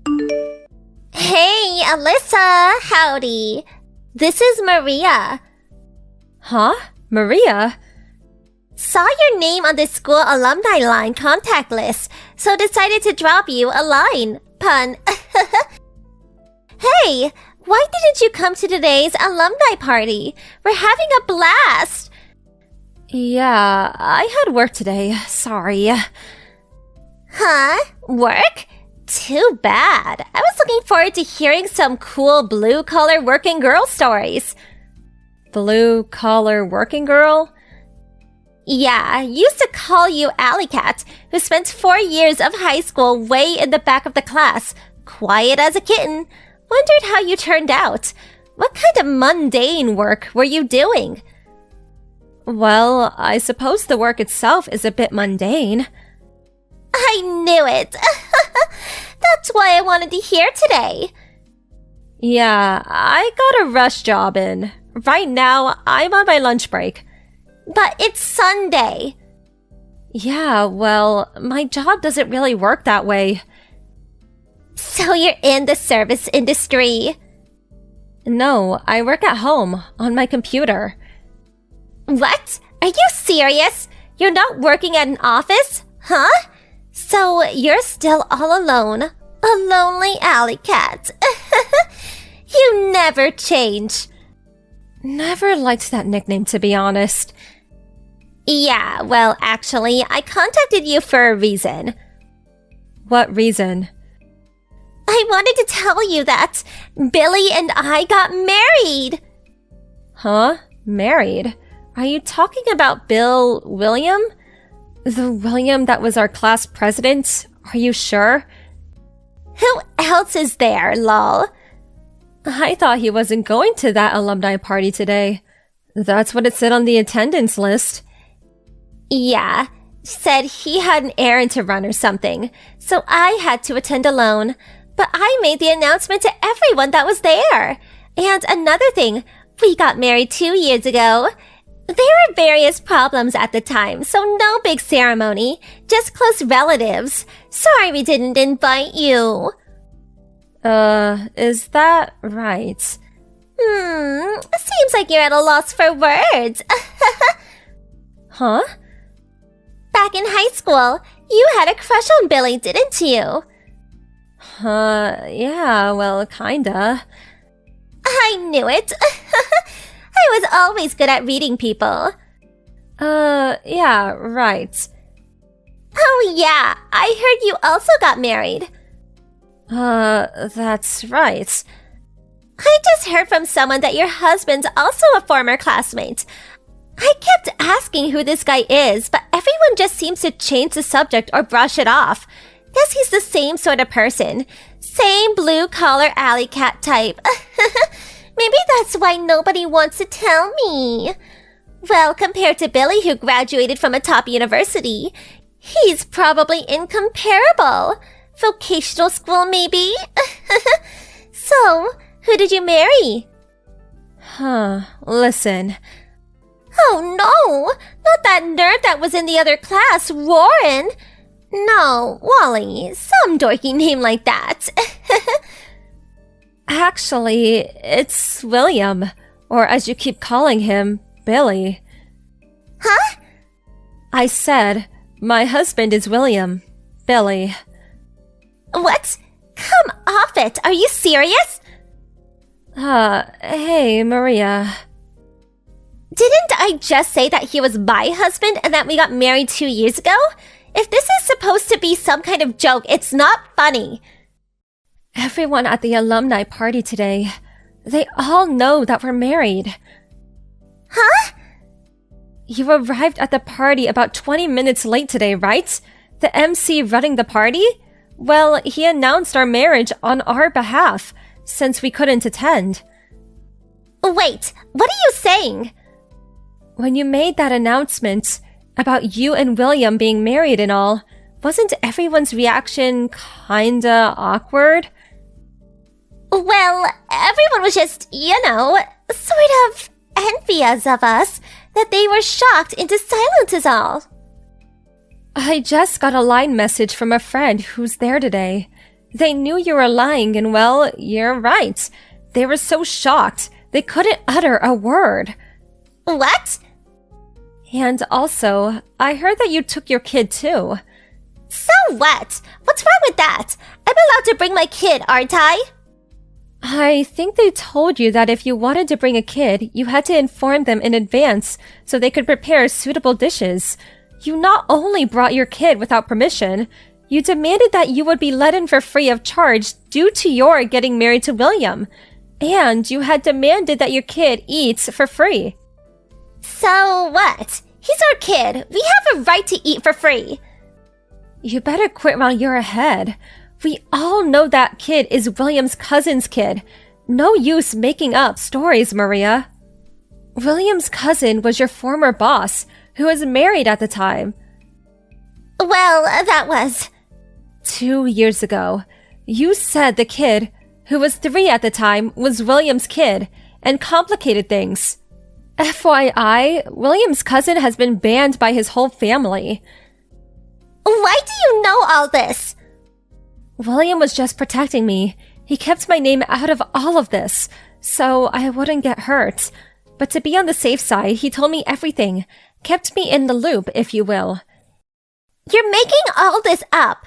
Hey, Alyssa! Howdy! This is Maria. Huh? Maria? Saw your name on the school alumni line contact list, so decided to drop you a line. Pun. Hey, why didn't you come to today's alumni party? We're having a blast! Yeah, I had work today. Sorry. Huh? Work? Too bad. I was looking forward to hearing some cool blue-collar working girl stories. Blue-collar working girl? Yeah, used to call you Alley Cat, who spent 4 years of high school way in the back of the class, quiet as a kitten. Wondered how you turned out. What kind of mundane work were you doing? Well, I suppose the work itself is a bit mundane. I knew it! That's why I wanted to hear today. Yeah, I got a rush job in. Right now, I'm on my lunch break. But it's Sunday. Yeah, well, my job doesn't really work that way. So you're in the service industry? No, I work at home, on my computer. What? Are you serious? You're not working at an office? Huh? So you're still all alone. A lonely alley cat. You never change. Never liked that nickname, to be honest. Yeah, well, actually, I contacted you for a reason. What reason? I wanted to tell you that Billy and I got married. Huh? Married? Are you talking about Bill William? The William that was our class president? Are you sure? Who else is there, lol? I thought he wasn't going to that alumni party today. That's what it said on the attendance list. Yeah, said he had an errand to run or something, so I had to attend alone. But I made the announcement to everyone that was there. And another thing, we got married 2 years ago. There were various problems at the time, so no big ceremony, just close relatives. Sorry we didn't invite you. Is that right? Seems like you're at a loss for words. Huh? Back in high school, you had a crush on Billy, didn't you? Yeah, well, kinda. I knew it. I was always good at reading people. Yeah, right. Oh yeah, I heard you also got married. That's right. I just heard from someone that your husband's also a former classmate. I kept asking who this guy is, but everyone just seems to change the subject or brush it off. Guess he's the same sort of person. Same blue-collar alley cat type. Maybe that's why nobody wants to tell me. Well, compared to Billy, who graduated from a top university, he's probably incomparable. Vocational school, maybe? So, who did you marry? Listen. Oh no! Not that nerd that was in the other class, Warren! No, Wally, some dorky name like that. Actually, it's William, or as you keep calling him, Billy. Huh? I said, my husband is William. Billy. What? Come off it! Are you serious? Hey, Maria. Didn't I just say that he was my husband and that we got married 2 years ago? If this is supposed to be some kind of joke, it's not funny. Everyone at the alumni party today, they all know that we're married. Huh? You arrived at the party about 20 minutes late today, right? The MC running the party? Well, he announced our marriage on our behalf, since we couldn't attend. Wait, what are you saying? When you made that announcement about you and William being married and all, wasn't everyone's reaction kinda awkward? Well, everyone was just, sort of envious of us, that they were shocked into silence is all. I just got a line message from a friend who's there today. They knew you were lying, and well, you're right. They were so shocked, they couldn't utter a word. What? And also, I heard that you took your kid too. So what? What's wrong with that? I'm allowed to bring my kid, aren't I? I think they told you that if you wanted to bring a kid, you had to inform them in advance so they could prepare suitable dishes. You not only brought your kid without permission, you demanded that you would be let in for free of charge due to your getting married to William. And you had demanded that your kid eats for free. So what? He's our kid. We have a right to eat for free. You better quit while you're ahead. We all know that kid is William's cousin's kid. No use making up stories, Maria. William's cousin was your former boss, who was married at the time. Well, that was 2 years ago. You said the kid, who was 3 at the time, was William's kid, and complicated things. FYI, William's cousin has been banned by his whole family. Why do you know all this? William was just protecting me. He kept my name out of all of this, so I wouldn't get hurt. But to be on the safe side, he told me everything. Kept me in the loop, if you will. You're making all this up.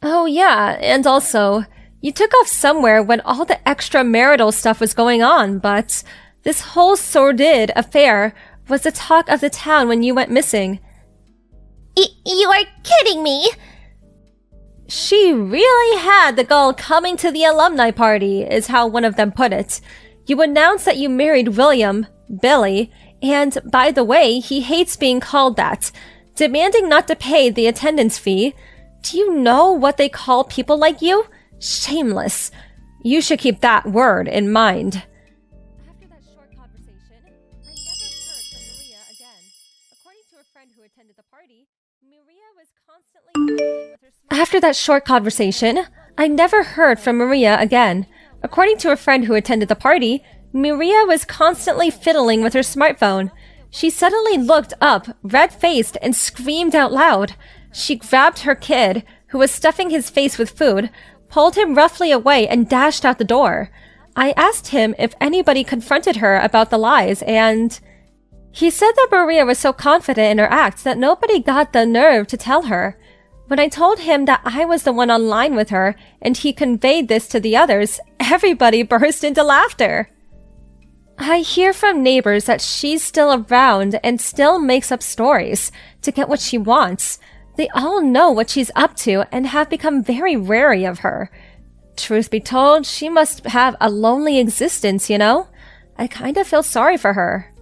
Oh yeah, and also, you took off somewhere when all the extramarital stuff was going on, but this whole sordid affair was the talk of the town when you went missing. You are kidding me. She really had the gall coming to the alumni party, is how one of them put it. You announced that you married William, Billy, and by the way, he hates being called that, demanding not to pay the attendance fee. Do you know what they call people like you? Shameless. You should keep that word in mind. After that short conversation, I never heard from Maria again. According to a friend who attended the party, Maria was constantly fiddling with her smartphone. After that short conversation, I never heard from Maria again. According to a friend who attended the party, Maria was constantly fiddling with her smartphone. She suddenly looked up, red-faced, and screamed out loud. She grabbed her kid, who was stuffing his face with food, pulled him roughly away, and dashed out the door. I asked him if anybody confronted her about the lies, and he said that Maria was so confident in her act that nobody got the nerve to tell her. When I told him that I was the one online with her, and he conveyed this to the others, everybody burst into laughter. I hear from neighbors that she's still around and still makes up stories to get what she wants. They all know what she's up to and have become very wary of her. Truth be told, she must have a lonely existence, you know? I kind of feel sorry for her.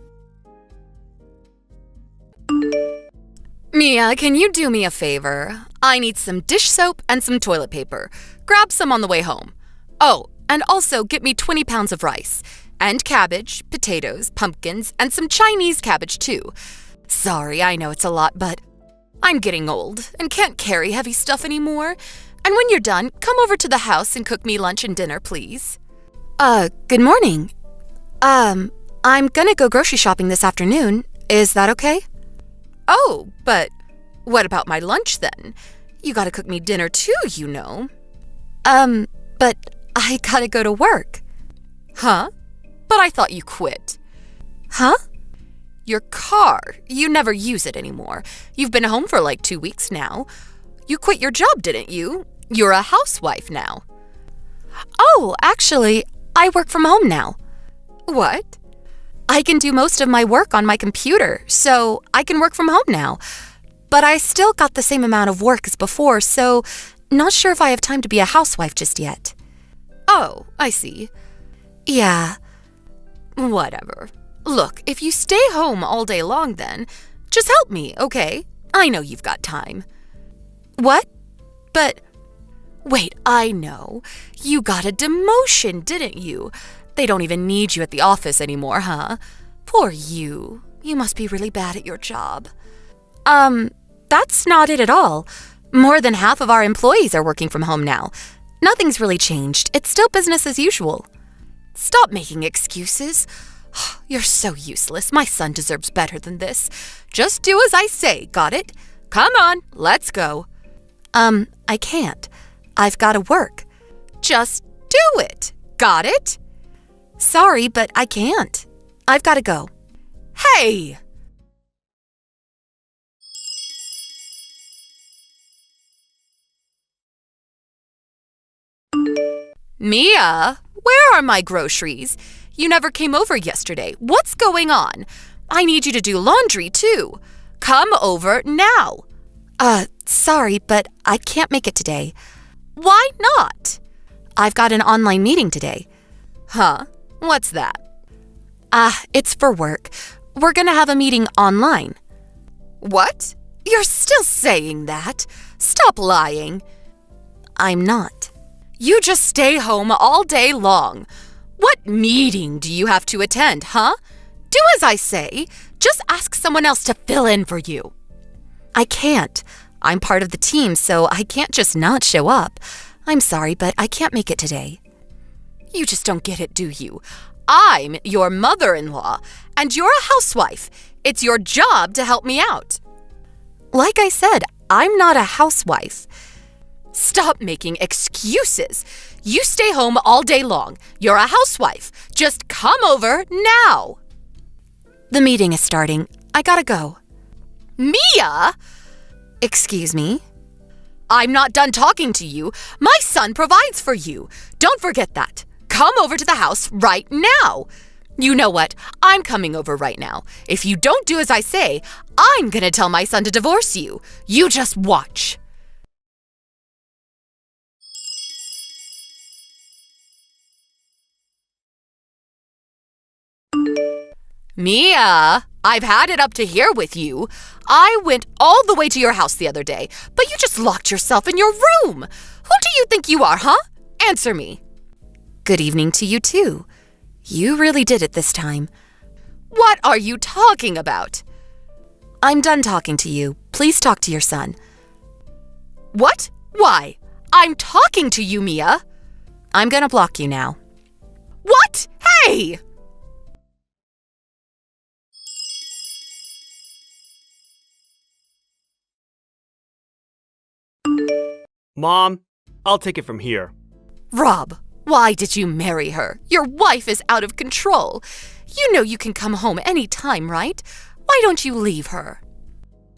Mia, can you do me a favor? I need some dish soap and some toilet paper. Grab some on the way home. Oh, and also get me 20 pounds of rice. And cabbage, potatoes, pumpkins, and some Chinese cabbage too. Sorry, I know it's a lot, but I'm getting old and can't carry heavy stuff anymore. And when you're done, come over to the house and cook me lunch and dinner, please. Good morning. I'm gonna go grocery shopping this afternoon. Is that okay? Oh, but what about my lunch then? You gotta cook me dinner too, you know. But I gotta go to work. Huh? But I thought you quit. Huh? Your car. You never use it anymore. You've been home for like 2 weeks now. You quit your job, didn't you? You're a housewife now. Oh, actually, I work from home now. What? I can do most of my work on my computer, so I can work from home now. But I still got the same amount of work as before, so not sure if I have time to be a housewife just yet. Oh, I see. Yeah. Whatever. Look, if you stay home all day long then, just help me, okay? I know you've got time. What? But, wait, I know. You got a demotion, didn't you? They don't even need you at the office anymore, huh? Poor you. You must be really bad at your job. That's not it at all. More than half of our employees are working from home now. Nothing's really changed. It's still business as usual. Stop making excuses. You're so useless. My son deserves better than this. Just do as I say, got it? Come on, let's go. I can't. I've got to work. just do it. Got it? Sorry, but I can't. I've got to go. Hey! Mia, where are my groceries? You never came over yesterday. What's going on? I need you to do laundry, too. Come over now. Sorry, but I can't make it today. Why not? I've got an online meeting today. Huh? What's that? It's for work. We're gonna have a meeting online. What? You're still saying that? Stop lying. I'm not. You just stay home all day long. What meeting do you have to attend, huh? Do as I say. Just ask someone else to fill in for you. I can't. I'm part of the team, so I can't just not show up. I'm sorry, but I can't make it today. You just don't get it, do you? I'm your mother-in-law, and you're a housewife. It's your job to help me out. Like I said, I'm not a housewife. Stop making excuses. You stay home all day long. You're a housewife. Just come over now. The meeting is starting. I gotta go. Mia! Excuse me? I'm not done talking to you. My son provides for you. Don't forget that. Come over to the house right now. You know what? I'm coming over right now. If you don't do as I say, I'm gonna tell my son to divorce you. You just watch. Mia, I've had it up to here with you. I went all the way to your house the other day, but you just locked yourself in your room. Who do you think you are, huh? Answer me. Good evening to you, too. You really did it this time. What are you talking about? I'm done talking to you. Please talk to your son. What? Why? I'm talking to you, Mia. I'm gonna block you now. What? Hey! Mom, I'll take it from here. Rob, why did you marry her? Your wife is out of control. You know you can come home any time, right? Why don't you leave her?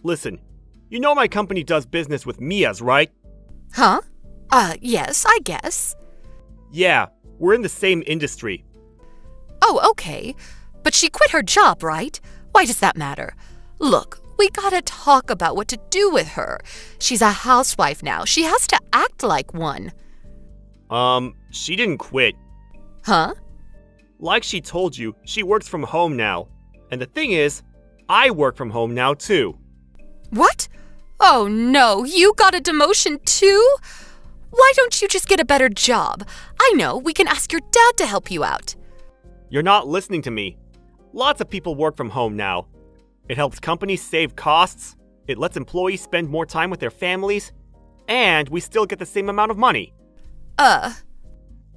Listen, you know my company does business with Mia's, right? Huh? Yes, I guess. Yeah, we're in the same industry. Oh, okay. But she quit her job, right? Why does that matter? Look, we gotta talk about what to do with her. She's a housewife now. She has to act like one. She didn't quit. Huh? Like she told you, she works from home now. And the thing is, I work from home now too. What? Oh no, you got a demotion too? Why don't you just get a better job? I know, we can ask your dad to help you out. You're not listening to me. Lots of people work from home now. It helps companies save costs, it lets employees spend more time with their families, and we still get the same amount of money.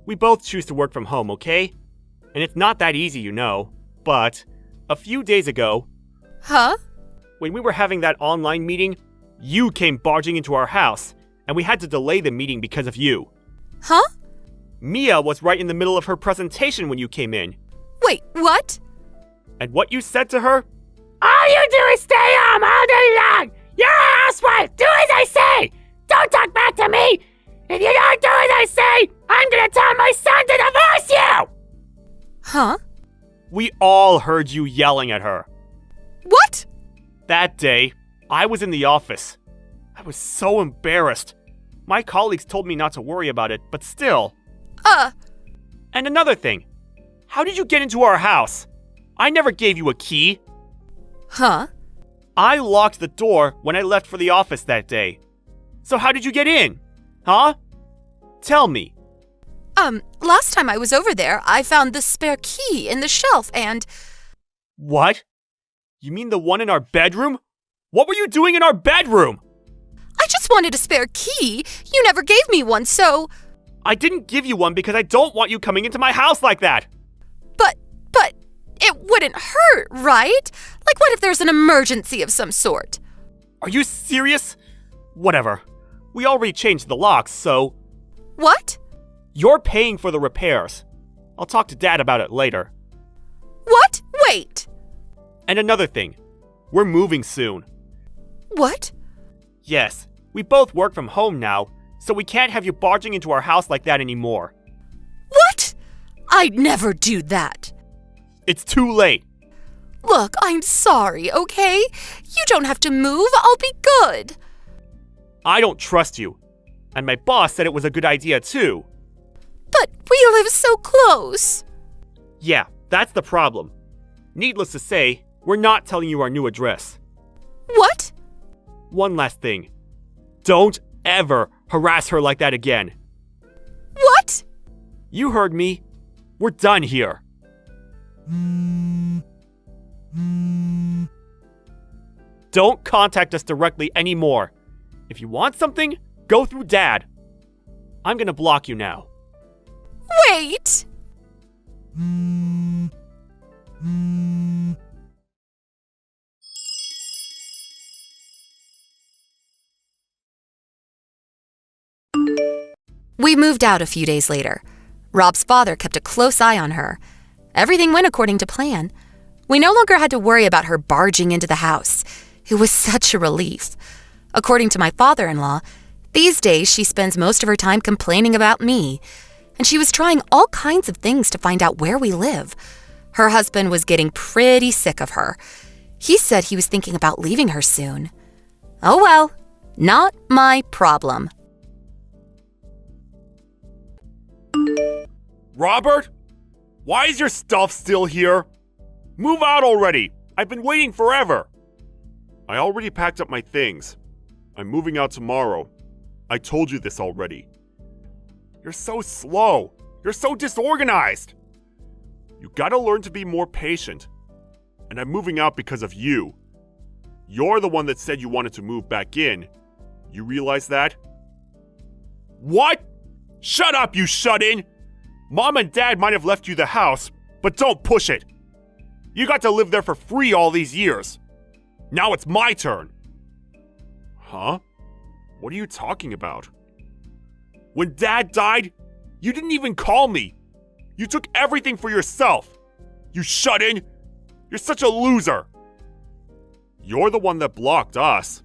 We both choose to work from home, okay? And it's not that easy, you know. But a few days ago... Huh? When we were having that online meeting, you came barging into our house, and we had to delay the meeting because of you. Huh? Mia was right in the middle of her presentation when you came in. Wait, what? And what you said to her? All you do is stay home all day long! You're a housewife! Do as I say! Don't talk back to me! If you don't do as I say, I'm gonna tell my son to divorce you! Huh? We all heard you yelling at her. What? That day, I was in the office. I was so embarrassed. My colleagues told me not to worry about it, but still. And another thing. How did you get into our house? I never gave you a key. Huh? I locked the door when I left for the office that day. So how did you get in? Huh? Tell me. Last time I was over there, I found the spare key in the shelf and... What? You mean the one in our bedroom? What were you doing in our bedroom? I just wanted a spare key. You never gave me one, so... I didn't give you one because I don't want you coming into my house like that. But it wouldn't hurt, right? Like what if there's an emergency of some sort? Are you serious? Whatever. We already changed the locks, so... What? You're paying for the repairs. I'll talk to Dad about it later. What? Wait! And another thing, we're moving soon. What? Yes, we both work from home now, so we can't have you barging into our house like that anymore. What? I'd never do that. It's too late. Look, I'm sorry, okay? You don't have to move. I'll be good. I don't trust you. And my boss said it was a good idea too. But we live so close. Yeah, that's the problem. Needless to say, we're not telling you our new address. What? One last thing. Don't ever harass her like that again. What? You heard me. We're done here. Don't contact us directly anymore. If you want something, go through Dad. I'm gonna block you now. Wait! We moved out a few days later. Rob's father kept a close eye on her. Everything went according to plan. We no longer had to worry about her barging into the house. It was such a relief. According to my father-in-law, these days she spends most of her time complaining about me, and she was trying all kinds of things to find out where we live. Her husband was getting pretty sick of her. He said he was thinking about leaving her soon. Oh well, not my problem. Robert? Why is your stuff still here? Move out already! I've been waiting forever! I already packed up my things. I'm moving out tomorrow. I told you this already. You're so slow. You're so disorganized. You gotta learn to be more patient. And I'm moving out because of you. You're the one that said you wanted to move back in. You realize that? What? Shut up, you shut-in! Mom and Dad might have left you the house, but don't push it. You got to live there for free all these years. Now it's my turn. Huh? What are you talking about? When Dad died, you didn't even call me. You took everything for yourself. You shut-in. You're such a loser. You're the one that blocked us.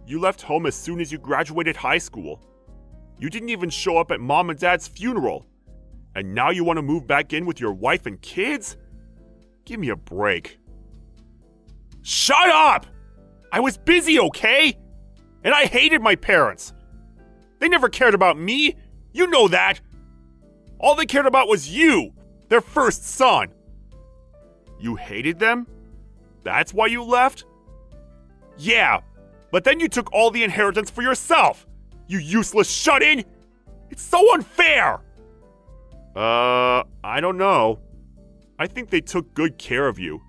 You left home as soon as you graduated high school. You didn't even show up at Mom and Dad's funeral. And now you want to move back in with your wife and kids? Give me a break. Shut up! I was busy, okay? And I hated my parents. They never cared about me. You know that. All they cared about was you, their first son. You hated them? That's why you left? Yeah, but then you took all the inheritance for yourself. You useless shut-in! It's so unfair! I don't know. I think they took good care of you.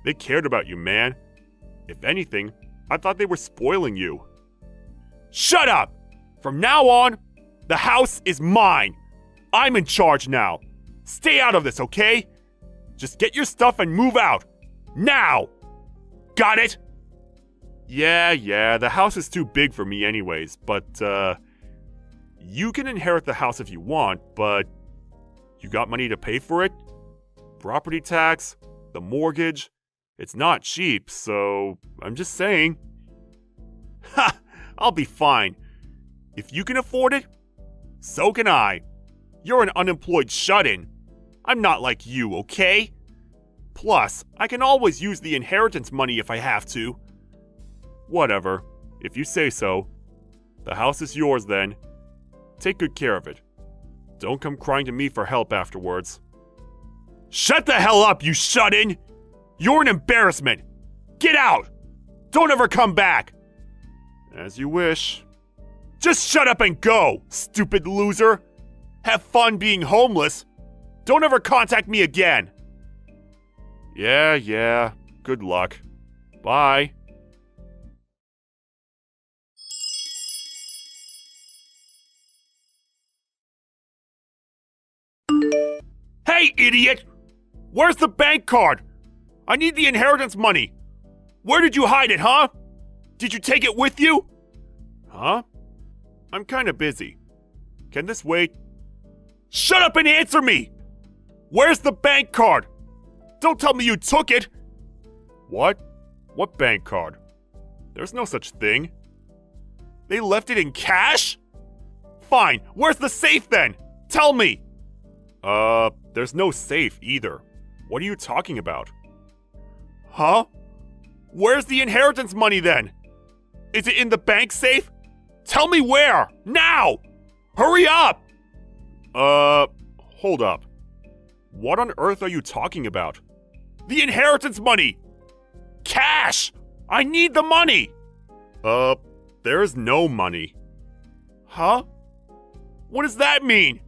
They cared about you, man. If anything, I thought they were spoiling you. Shut up! From now on, the house is mine. I'm in charge now. Stay out of this, okay? Just get your stuff and move out. Now! Got it? Yeah, the house is too big for me anyways, but, you can inherit the house if you want, but you got money to pay for it? Property tax, the mortgage, it's not cheap, so I'm just saying. Ha! I'll be fine. If you can afford it, so can I. You're an unemployed shut-in. I'm not like you, okay? Plus, I can always use the inheritance money if I have to. Whatever, if you say so. The house is yours then. Take good care of it. Don't come crying to me for help afterwards. Shut the hell up, you shut-in! You're an embarrassment! Get out! Don't ever come back! As you wish. Just shut up and go, stupid loser! Have fun being homeless! Don't ever contact me again! Yeah, good luck. Bye. Hey, idiot! Where's the bank card? I need the inheritance money. Where did you hide it, huh? Did you take it with you? Huh? I'm kinda busy. Can this wait? Shut up and answer me! Where's the bank card? Don't tell me you took it! What? What bank card? There's no such thing. They left it in cash? Fine, where's the safe then? Tell me! There's no safe either. What are you talking about? Huh? Where's the inheritance money then? Is it in the bank safe? Tell me where! Now! Hurry up! Hold up. What on earth are you talking about? The inheritance money! Cash! I need the money! There's no money. Huh? What does that mean?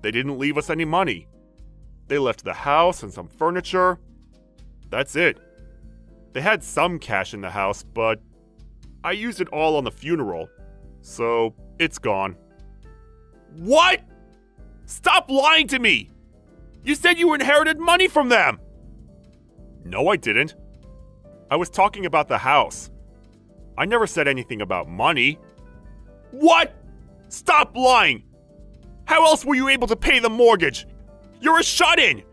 They didn't leave us any money. They left the house and some furniture. That's it. They had some cash in the house, but I used it all on the funeral, so it's gone. What? Stop lying to me! You said you inherited money from them! No, I didn't. I was talking about the house. I never said anything about money. What? Stop lying! How else were you able to pay the mortgage? You're a shut-in!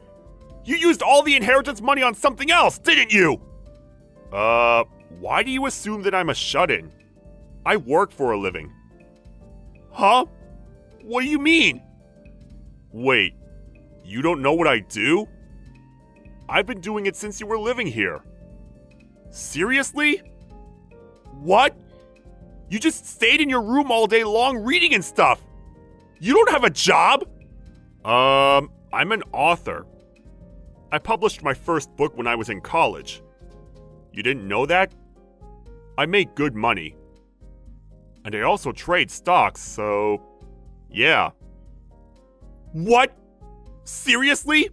You used all the inheritance money on something else, didn't you? Why do you assume that I'm a shut-in? I work for a living. Huh? What do you mean? Wait, you don't know what I do? I've been doing it since you were living here. Seriously? What? You just stayed in your room all day long reading and stuff. You don't have a job? I'm an author. I published my first book when I was in college. You didn't know that? I make good money. And I also trade stocks, so yeah. What? Seriously?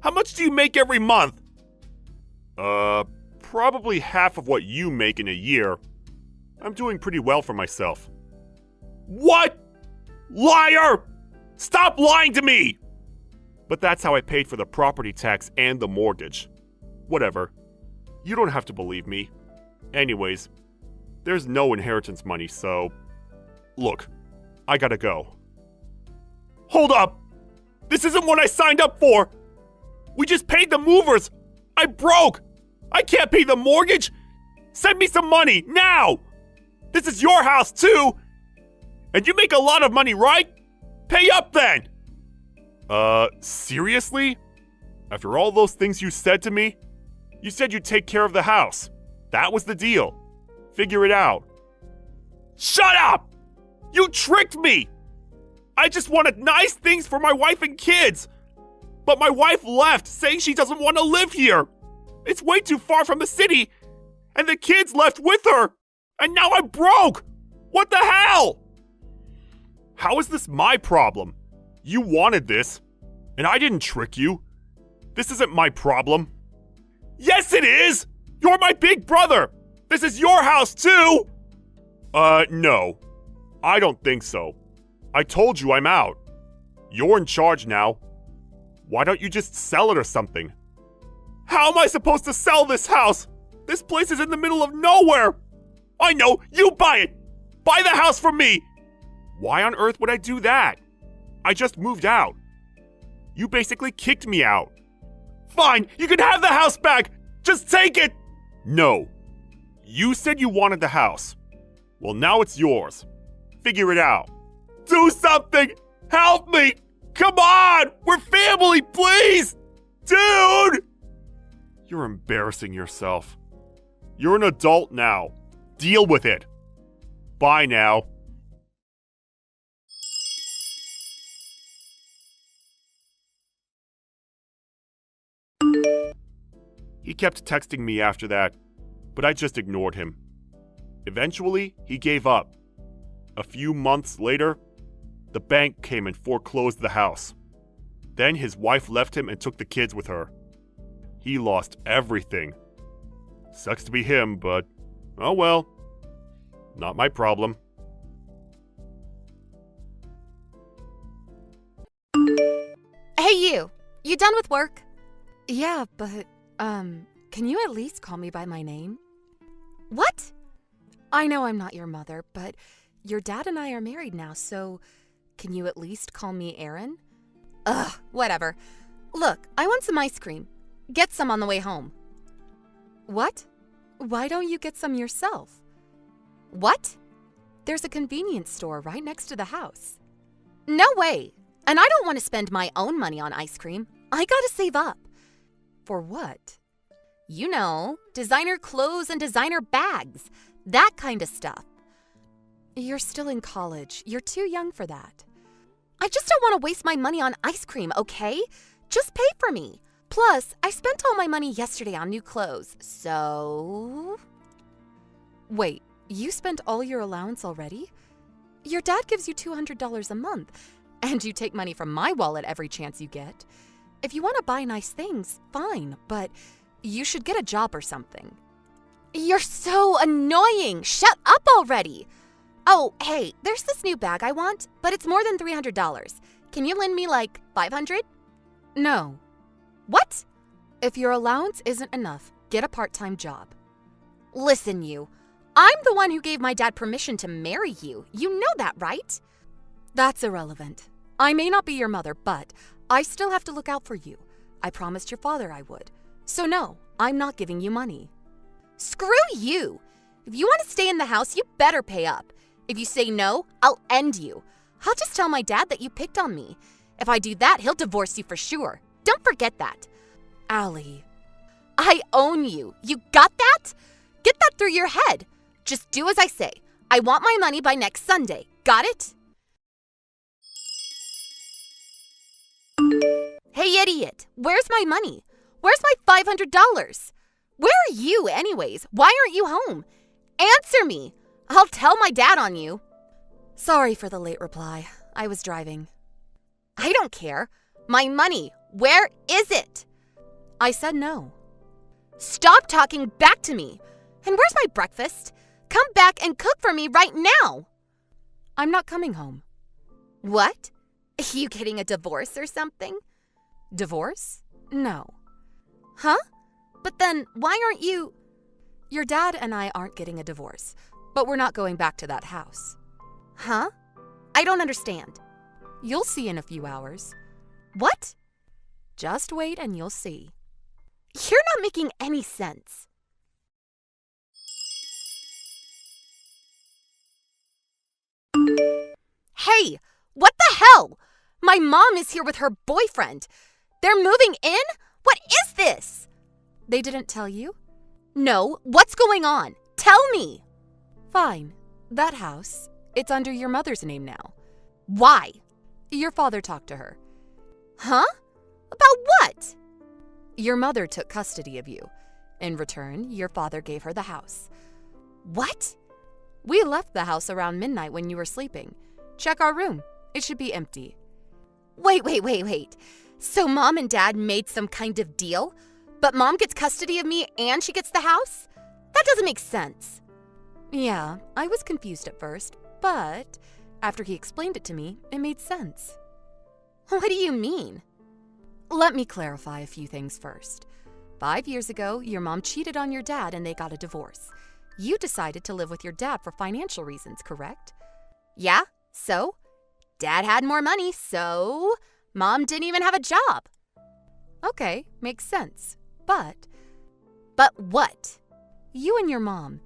How much do you make every month? Probably half of what you make in a year. I'm doing pretty well for myself. What? Liar! Stop lying to me! But that's how I paid for the property tax and the mortgage. Whatever. You don't have to believe me. Anyways, there's no inheritance money, so... Look, I gotta go. Hold up! This isn't what I signed up for! We just paid the movers! I'm broke! I can't pay the mortgage! Send me some money, now! This is your house, too! And you make a lot of money, right? Pay up then! Seriously? After all those things you said to me? You said you'd take care of the house. That was the deal. Figure it out. Shut up! You tricked me! I just wanted nice things for my wife and kids! But my wife left, saying she doesn't want to live here! It's way too far from the city! And the kids left with her! And now I'm broke! What the hell? How is this my problem? You wanted this, and I didn't trick you. This isn't my problem. Yes, it is! You're my big brother! This is your house, too! No. I don't think so. I told you I'm out. You're in charge now. Why don't you just sell it or something? How am I supposed to sell this house? This place is in the middle of nowhere! I know! You buy it! Buy the house from me! Why on earth would I do that? I just moved out. You basically kicked me out. Fine, you can have the house back! Just take it! No. You said you wanted the house. Well, now it's yours. Figure it out. Do something! Help me! Come on! We're family, please! Dude! You're embarrassing yourself. You're an adult now. Deal with it. Bye now. He kept texting me after that, but I just ignored him. Eventually, he gave up. A few months later, the bank came and foreclosed the house. Then his wife left him and took the kids with her. He lost everything. Sucks to be him, but oh well. Not my problem. Hey, you! You done with work? Yeah, but, can you at least call me by my name? What? I know I'm not your mother, but your dad and I are married now, so Can you at least call me Aaron? Ugh, whatever. Look, I want some ice cream. Get some on the way home. What? Why don't you get some yourself? What? There's a convenience store right next to the house. No way. And I don't want to spend my own money on ice cream. I gotta save up. For what? You know, designer clothes and designer bags. That kind of stuff. You're still in college. You're too young for that. I just don't want to waste my money on ice cream, okay? Just pay for me. Plus, I spent all my money yesterday on new clothes, so... Wait, you spent all your allowance already? Your dad gives you $200 a month, and you take money from my wallet every chance you get. If you want to buy nice things, fine, but you should get a job or something. You're so annoying! Shut up already! Oh, hey, there's this new bag I want, but it's more than $300. Can you lend me like $500? No. What? If your allowance isn't enough, get a part-time job. Listen, you. I'm the one who gave my dad permission to marry you. You know that, right? That's irrelevant. I may not be your mother, but I still have to look out for you. I promised your father I would. So no, I'm not giving you money. Screw you! If you want to stay in the house, you better pay up. If you say no, I'll end you. I'll just tell my dad that you picked on me. If I do that, he'll divorce you for sure. Don't forget that. Allie. I own you. You got that? Get that through your head. Just do as I say. I want my money by next Sunday. Got it? Hey, idiot. Where's my money? Where's my $500? Where are you anyways? Why aren't you home? Answer me. I'll tell my dad on you. Sorry for the late reply. I was driving. I don't care. My money. Where is it? I said no. Stop talking back to me. And where's my breakfast? Come back and cook for me right now. I'm not coming home. What? You getting a divorce or something? Divorce? No. Huh? But then why aren't you... Your dad and I aren't getting a divorce, but we're not going back to that house. Huh? I don't understand. You'll see in a few hours. What? Just wait and you'll see. You're not making any sense. Hey, what the hell? My mom is here with her boyfriend. They're moving in? What is this? They didn't tell you? No, what's going on? Tell me. Fine. That house, it's under your mother's name now. Why? Your father talked to her. Huh? About what? Your mother took custody of you. In return, your father gave her the house. What? We left the house around midnight when you were sleeping. Check our room. It should be empty. Wait. So mom and dad made some kind of deal? But mom gets custody of me and she gets the house? That doesn't make sense. Yeah, I was confused at first, but after he explained it to me, it made sense. What do you mean? Let me clarify a few things first. 5 years ago, your mom cheated on your dad and they got a divorce. You decided to live with your dad for financial reasons, correct? Yeah, so? Dad had more money, so mom didn't even have a job. Okay, makes sense. But what? You and your mom,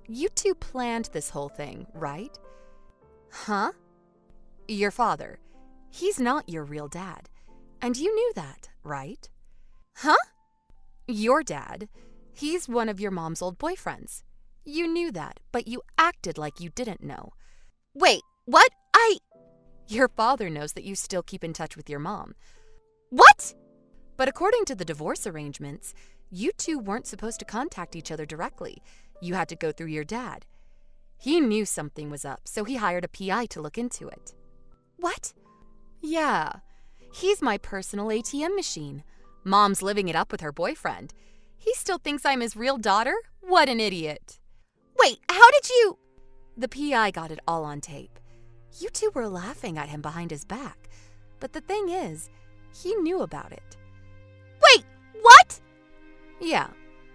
you two planned this whole thing, right? Huh? Your father, he's not your real dad. And you knew that, right? Huh? Your dad, he's one of your mom's old boyfriends. You knew that, but you acted like you didn't know. Wait, what? Your father knows that you still keep in touch with your mom. What? But according to the divorce arrangements, you two weren't supposed to contact each other directly. You had to go through your dad. He knew something was up, so he hired a PI to look into it. What? Yeah, he's my personal ATM machine. Mom's living it up with her boyfriend. He still thinks I'm his real daughter? What an idiot. Wait, how did you... The PI got it all on tape. You two were laughing at him behind his back. But the thing is, he knew about it. Wait, what? Yeah,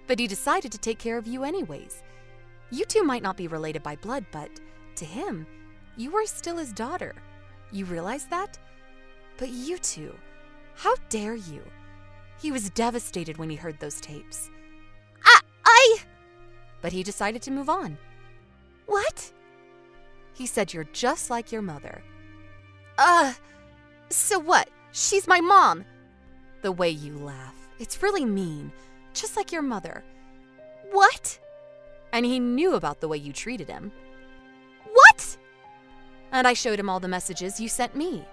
but he decided to take care of you anyways. You two might not be related by blood, but to him, you were still his daughter. You realize that? But you two, how dare you? He was devastated when he heard those tapes. But he decided to move on. What? He said you're just like your mother. So what? She's my mom. The way you laugh, it's really mean, just like your mother. What? And he knew about the way you treated him. What? And I showed him all the messages you sent me.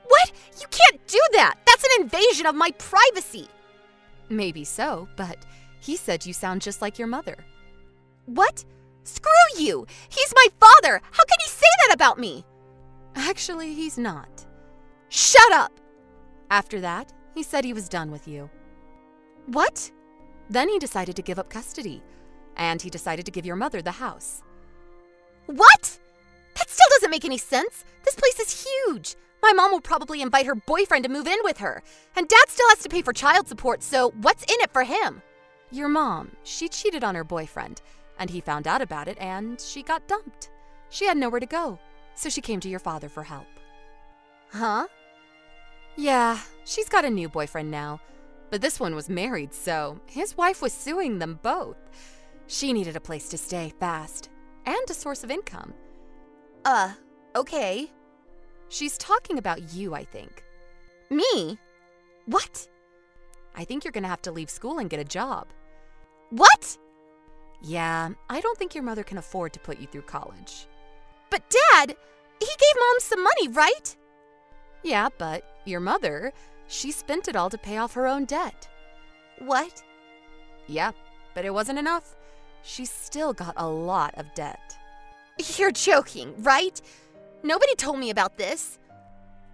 What? You can't do that! That's an invasion of my privacy! Maybe so, but he said you sound just like your mother. What? Screw you! He's my father! How can he say that about me? Actually, he's not. Shut up! After that, he said he was done with you. What? Then he decided to give up custody, and he decided to give your mother the house. What? That still doesn't make any sense. This place is huge. My mom will probably invite her boyfriend to move in with her, and Dad still has to pay for child support, so what's in it for him? Your mom, she cheated on her boyfriend, and he found out about it, and she got dumped. She had nowhere to go, so she came to your father for help. Huh? Yeah, she's got a new boyfriend now, but this one was married, so his wife was suing them both. She needed a place to stay fast, and a source of income. Okay. She's talking about you, I think. Me? What? I think you're gonna have to leave school and get a job. What? Yeah, I don't think your mother can afford to put you through college. But Dad, he gave Mom some money, right? Yeah, but your mother, she spent it all to pay off her own debt. What? Yeah, but it wasn't enough. She's still got a lot of debt. You're joking, right? Nobody told me about this.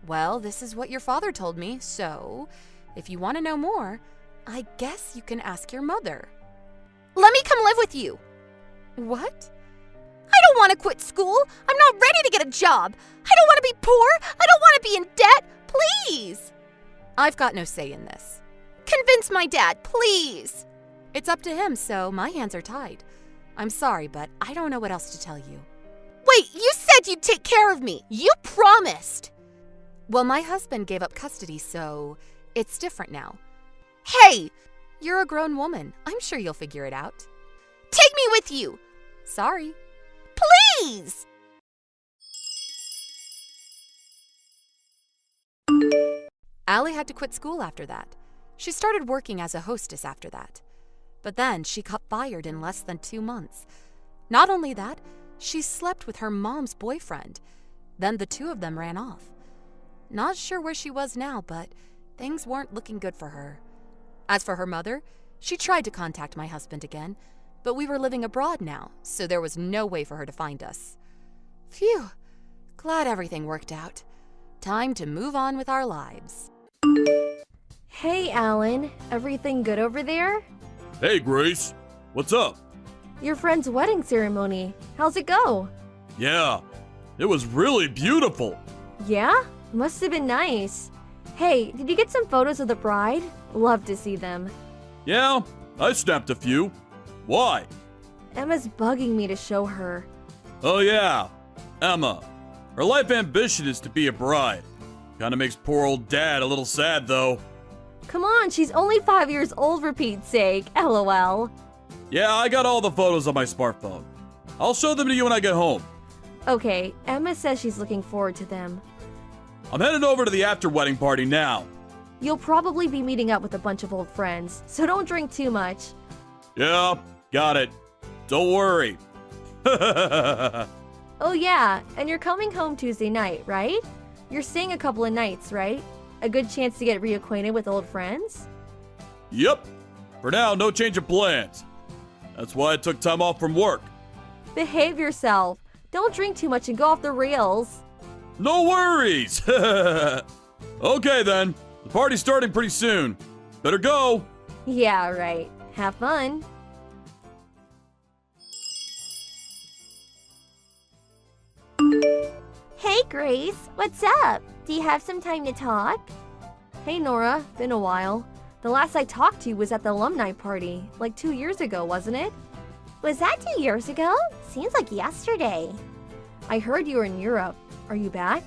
Well, this is what your father told me, so if you want to know more, I guess you can ask your mother. Let me come live with you. What? I don't want to quit school. I'm not ready to get a job. I don't want to be poor. I don't want to be in debt. Please. I've got no say in this. Convince my dad, please. It's up to him, so my hands are tied. I'm sorry, but I don't know what else to tell you. Wait, you said you'd take care of me. You promised. Well, my husband gave up custody, so it's different now. Hey! You're a grown woman. I'm sure you'll figure it out. Take me with you. Sorry. Please! Allie had to quit school after that. She started working as a hostess after that. But then she got fired in less than 2 months. Not only that, she slept with her mom's boyfriend. Then the two of them ran off. Not sure where she was now, but things weren't looking good for her. As for her mother, she tried to contact my husband again, but we were living abroad now, so there was no way for her to find us. Phew, glad everything worked out. Time to move on with our lives. Hey, Alan. Everything good over there? Hey, Grace. What's up? Your friend's wedding ceremony. How's it go? Yeah, it was really beautiful. Yeah? Must have been nice. Hey, did you get some photos of the bride? Love to see them. Yeah, I snapped a few. Why? Emma's bugging me to show her. Oh yeah, Emma. Her life ambition is to be a bride. Kinda makes poor old Dad a little sad though. Come on, she's only 5 years old for Pete's sake. LOL. Yeah, I got all the photos on my smartphone. I'll show them to you when I get home. Okay, Emma says she's looking forward to them. I'm headed over to the after-wedding party now. You'll probably be meeting up with a bunch of old friends, so don't drink too much. Yeah, got it. Don't worry. Oh yeah, and you're coming home Tuesday night, right? You're staying a couple of nights, right? A good chance to get reacquainted with old friends? Yep. For now, no change of plans. That's why I took time off from work. Behave yourself. Don't drink too much and go off the rails. No worries. Okay then. The party's starting pretty soon. Better go. Yeah, right. Have fun. Hey, Grace. What's up? Do you have some time to talk? Hey, Nora. Been a while. The last I talked to you was at the alumni party, like 2 years ago, wasn't it? Was that 2 years ago? Seems like yesterday. I heard you were in Europe. Are you back?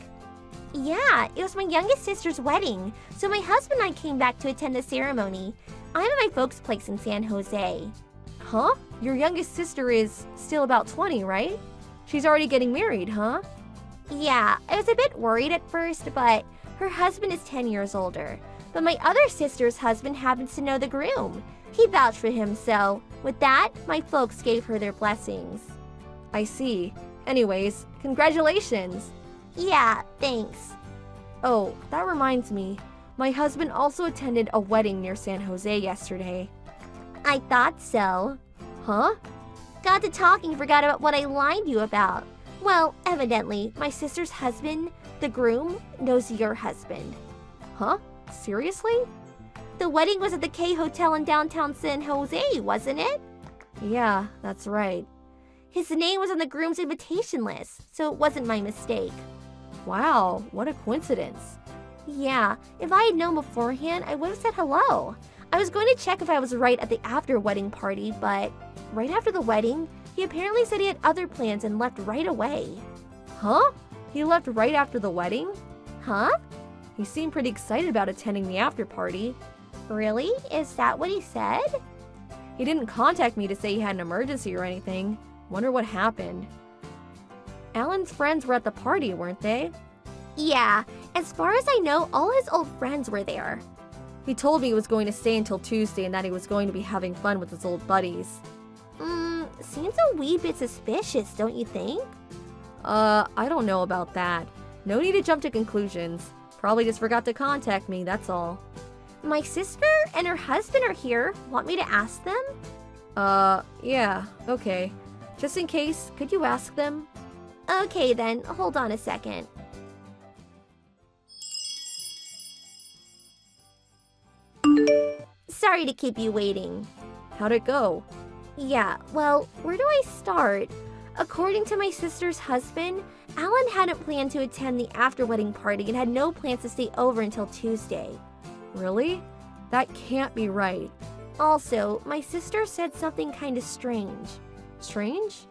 Yeah, it was my youngest sister's wedding, so my husband and I came back to attend the ceremony. I'm at my folks' place in San Jose. Huh? Your youngest sister is still about 20, right? She's already getting married, huh? Yeah, I was a bit worried at first, but her husband is 10 years older. But my other sister's husband happens to know the groom. He vouched for him, so with that, my folks gave her their blessings. I see. Anyways, congratulations! Yeah, thanks. Oh, that reminds me. My husband also attended a wedding near San Jose yesterday. I thought so. Huh? Got to talking, forgot about what I lied to you about. Well, evidently, my sister's husband, the groom, knows your husband. Huh? Seriously? The wedding was at the K Hotel in downtown San Jose, wasn't it? Yeah, that's right. His name was on the groom's invitation list, so it wasn't my mistake. Wow, what a coincidence. Yeah, if I had known beforehand, I would have said hello. I was going to check if I was right at the after-wedding party, but right after the wedding, he apparently said he had other plans and left right away. Huh? He left right after the wedding? Huh? He seemed pretty excited about attending the after party. Really? Is that what he said? He didn't contact me to say he had an emergency or anything. Wonder what happened. Alan's friends were at the party, weren't they? Yeah, as far as I know, all his old friends were there. He told me he was going to stay until Tuesday and that he was going to be having fun with his old buddies. Seems a wee bit suspicious, don't you think? I don't know about that. No need to jump to conclusions. Probably just forgot to contact me, that's all. My sister and her husband are here. Want me to ask them? Yeah, okay. Just in case, could you ask them? Okay then, hold on a second. Sorry to keep you waiting. How'd it go? Yeah, well, where do I start? According to my sister's husband, Alan hadn't planned to attend the after-wedding party and had no plans to stay over until Tuesday. Really? That can't be right. Also, my sister said something kind of strange. Strange?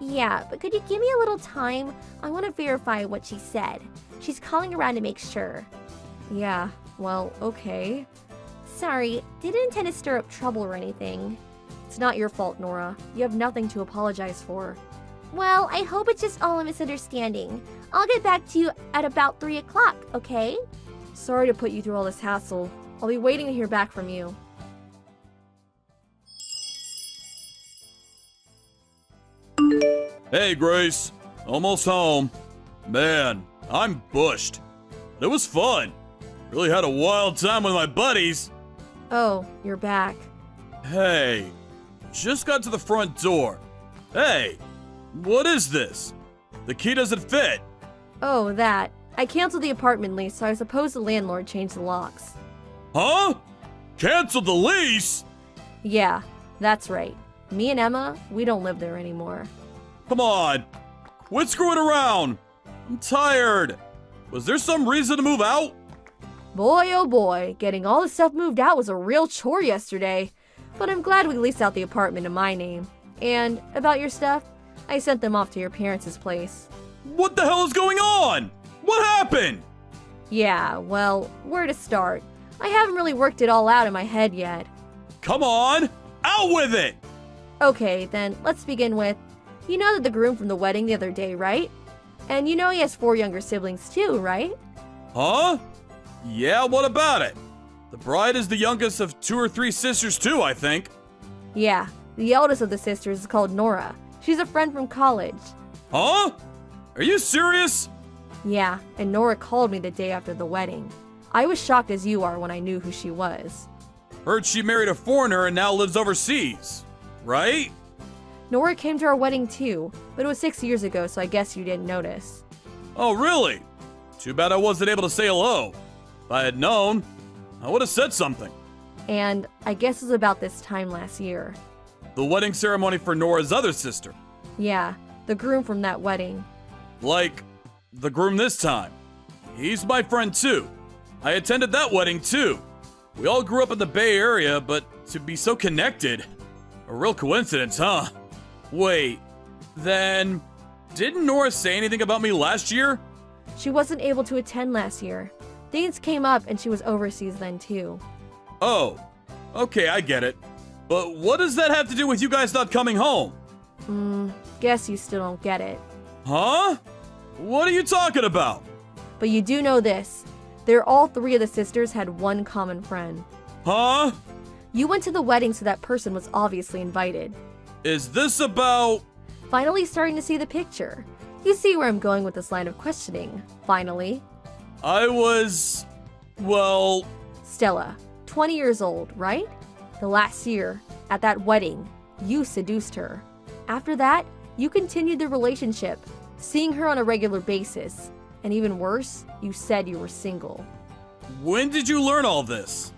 Yeah, but could you give me a little time? I want to verify what she said. She's calling around to make sure. Yeah, well, okay. Sorry, didn't intend to stir up trouble or anything. It's not your fault, Nora. You have nothing to apologize for. Well, I hope it's just all a misunderstanding. I'll get back to you at about 3 o'clock, okay? Sorry to put you through all this hassle. I'll be waiting to hear back from you. Hey, Grace. Almost home. Man, I'm bushed. But it was fun. Really had a wild time with my buddies. Oh, you're back. Hey, just got to the front door. Hey, what is this? The key doesn't fit. Oh, that. I canceled the apartment lease, so I suppose the landlord changed the locks. Huh? Canceled the lease? Yeah, that's right. Me and Emma, we don't live there anymore. Come on. Quit screwing around. I'm tired. Was there some reason to move out? Boy, oh boy, getting all the stuff moved out was a real chore yesterday. But I'm glad we leased out the apartment in my name. And about your stuff, I sent them off to your parents' place. What the hell is going on? What happened? Yeah, well, where to start? I haven't really worked it all out in my head yet. Come on, out with it! Okay, then let's begin with, you know that the groom from the wedding the other day, right? And you know he has 4 younger siblings too, right? Huh? Yeah, what about it? The bride is the youngest of 2 or 3 sisters too, I think. Yeah, the eldest of the sisters is called Nora. She's a friend from college. Huh? Are you serious? Yeah, and Nora called me the day after the wedding. I was shocked as you are when I knew who she was. Heard she married a foreigner and now lives overseas, right? Nora came to our wedding too, but it was 6 years ago, so I guess you didn't notice. Oh, really? Too bad I wasn't able to say hello. If I had known, I would have said something. And I guess it was about this time last year. The wedding ceremony for Nora's other sister. Yeah, the groom from that wedding. Like, the groom this time. He's my friend too. I attended that wedding too. We all grew up in the Bay Area, but to be so connected. A real coincidence, huh? Wait, then, didn't Nora say anything about me last year? She wasn't able to attend last year. Things came up and she was overseas then too. Oh, okay, I get it. But what does that have to do with you guys not coming home? Guess you still don't get it. Huh? What are you talking about? But you do know this. All three of the sisters had one common friend. Huh? You went to the wedding, so that person was obviously invited. Is this about... Finally starting to see the picture. You see where I'm going with this line of questioning. Finally. I was... well... Stella, 20 years old, right? The last year, at that wedding, you seduced her. After that, you continued the relationship, seeing her on a regular basis. And even worse, you said you were single. When did you learn all this?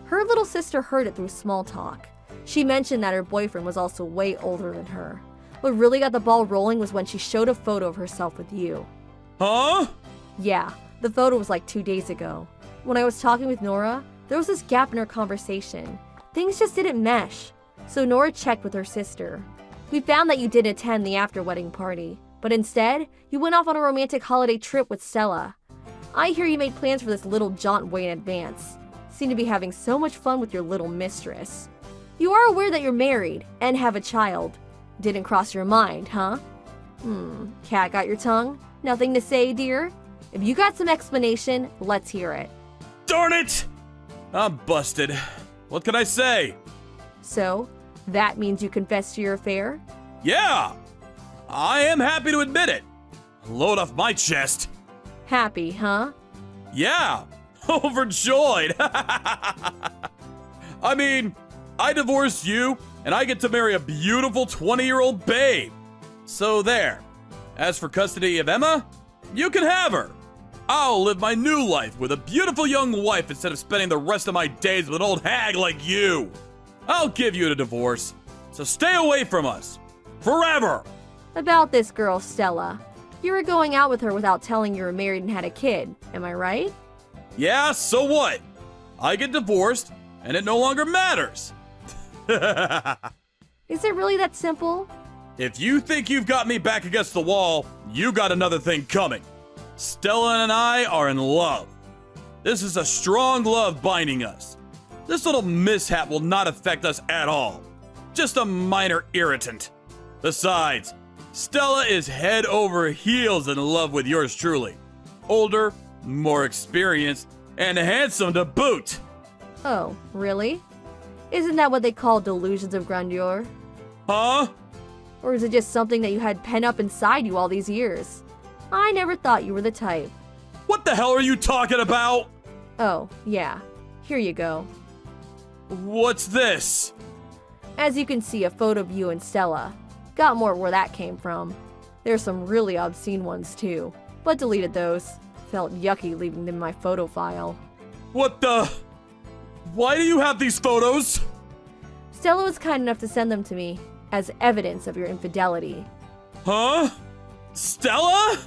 Her little sister heard it through small talk. She mentioned that her boyfriend was also way older than her. What really got the ball rolling was when she showed a photo of herself with you. Huh? Yeah, the photo was like 2 days ago. When I was talking with Nora, there was this gap in our conversation. Things just didn't mesh. So Nora checked with her sister. We found that you didn't attend the after-wedding party, but instead, you went off on a romantic holiday trip with Stella. I hear you made plans for this little jaunt way in advance. Seem to be having so much fun with your little mistress. You are aware that you're married and have a child. Didn't cross your mind, huh? Cat got your tongue? Nothing to say, dear? If you got some explanation, let's hear it. Darn it! I'm busted. What can I say? So, that means you confessed to your affair? Yeah! I am happy to admit it. Load off my chest. Happy, huh? Yeah! Overjoyed! I mean, I divorced you, and I get to marry a beautiful 20-year-old babe. So there. As for custody of Emma, you can have her. I'll live my new life with a beautiful young wife instead of spending the rest of my days with an old hag like you. I'll give you a divorce, so stay away from us. Forever! About this girl, Stella. You were going out with her without telling you were married and had a kid, am I right? Yeah, so what? I get divorced, and it no longer matters. Is it really that simple? If you think you've got me back against the wall, you got another thing coming. Stella and I are in love. This is a strong love binding us. This little mishap will not affect us at all. Just a minor irritant. Besides, Stella is head over heels in love with yours truly. Older, more experienced, and handsome to boot. Oh, really? Isn't that what they call delusions of grandeur? Huh? Or is it just something that you had pent up inside you all these years? I never thought you were the type. What the hell are you talking about? Oh, yeah. Here you go. What's this? As you can see, a photo of you and Stella. Got more where that came from. There's some really obscene ones too, but deleted those. Felt yucky leaving them in my photo file. What the? Why do you have these photos? Stella was kind enough to send them to me as evidence of your infidelity. Huh? Stella?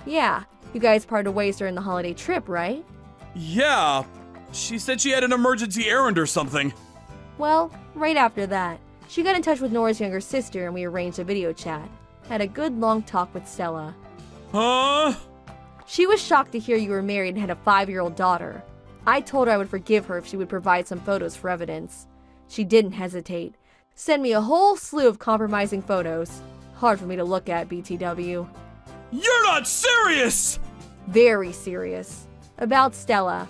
Yeah, you guys parted ways during the holiday trip, right? Yeah. She said she had an emergency errand or something. Well, right after that, she got in touch with Nora's younger sister and we arranged a video chat. Had a good long talk with Stella. Huh? She was shocked to hear you were married and had a 5-year-old daughter. I told her I would forgive her if she would provide some photos for evidence. She didn't hesitate. Sent me a whole slew of compromising photos. Hard for me to look at, BTW. You're not serious! Very serious. About Stella.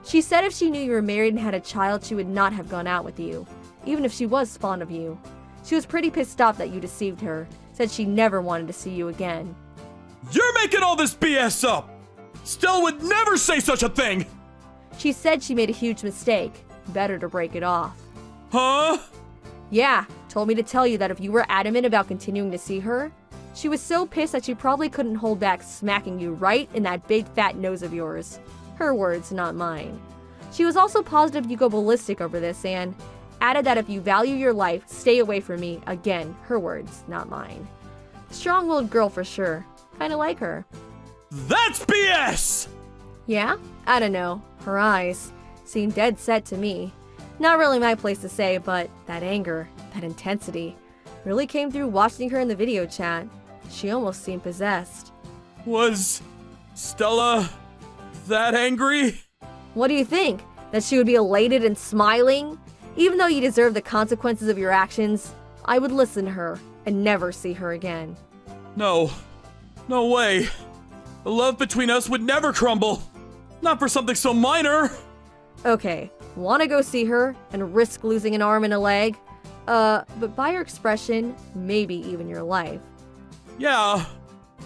She said if she knew you were married and had a child, she would not have gone out with you, even if she was fond of you. She was pretty pissed off that you deceived her. Said she never wanted to see you again. You're making all this BS up! Stella would never say such a thing! She said she made a huge mistake. Better to break it off. Huh? Yeah, told me to tell you that if you were adamant about continuing to see her, she was so pissed that she probably couldn't hold back smacking you right in that big fat nose of yours. Her words, not mine. She was also positive you go ballistic over this and added that if you value your life, stay away from me. Again, her words, not mine. Strong-willed girl for sure. Kinda like her. That's BS! Yeah? I don't know. Her eyes seem dead set to me. Not really my place to say, but that anger, that intensity, really came through watching her in the video chat. She almost seemed possessed. Was Stella that angry? What do you think? That she would be elated and smiling? Even though you deserve the consequences of your actions, I would listen to her and never see her again. No. No way. The love between us would never crumble. Not for something so minor. Okay, wanna go see her and risk losing an arm and a leg? But by your expression, maybe even your life. Yeah.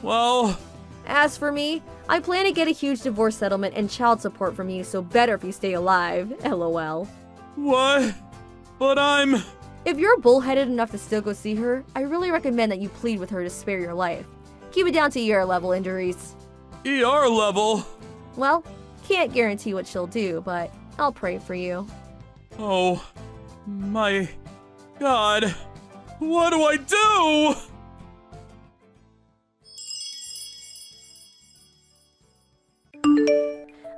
Well, As for me, I plan to get a huge divorce settlement and child support from you, so better if you stay alive. LOL. what? But I'm... If you're bullheaded enough to still go see her, I really recommend that you plead with her to spare your life. Keep it down to ER level injuries. ER level? Well, can't guarantee what she'll do, but I'll pray for you. Oh, my God. What do I do?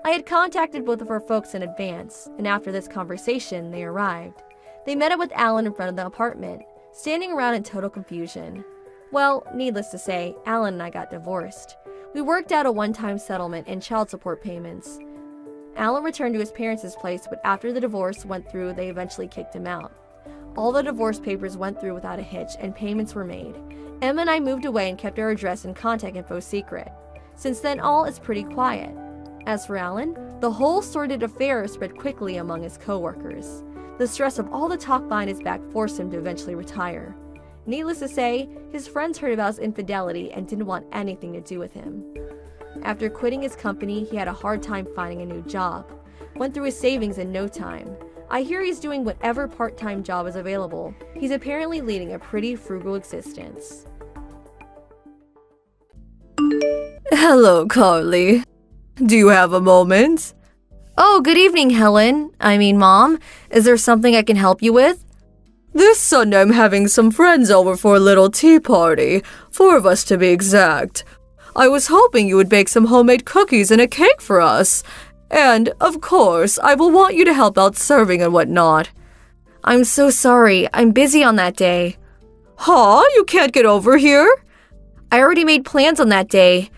I had contacted both of her folks in advance, and after this conversation, they arrived. They met up with Alan in front of the apartment, standing around in total confusion. Well, needless to say, Alan and I got divorced. We worked out a one-time settlement and child support payments. Alan returned to his parents' place, but after the divorce went through, they eventually kicked him out. All the divorce papers went through without a hitch, and payments were made. Emma and I moved away and kept our address and contact info secret. Since then, all is pretty quiet. As for Alan, the whole sordid affair spread quickly among his co-workers. The stress of all the talk behind his back forced him to eventually retire. Needless to say, his friends heard about his infidelity and didn't want anything to do with him. After quitting his company, he had a hard time finding a new job. Went through his savings in no time. I hear he's doing whatever part-time job is available. He's apparently leading a pretty frugal existence. Hello, Carly. Do you have a moment? Oh, good evening, Helen. Mom. Is there something I can help you with? This Sunday I'm having some friends over for a little tea party, 4 of us to be exact. I was hoping you would bake some homemade cookies and a cake for us. And, of course, I will want you to help out serving and whatnot. I'm so sorry. I'm busy on that day. Huh? You can't get over here? I already made plans on that day.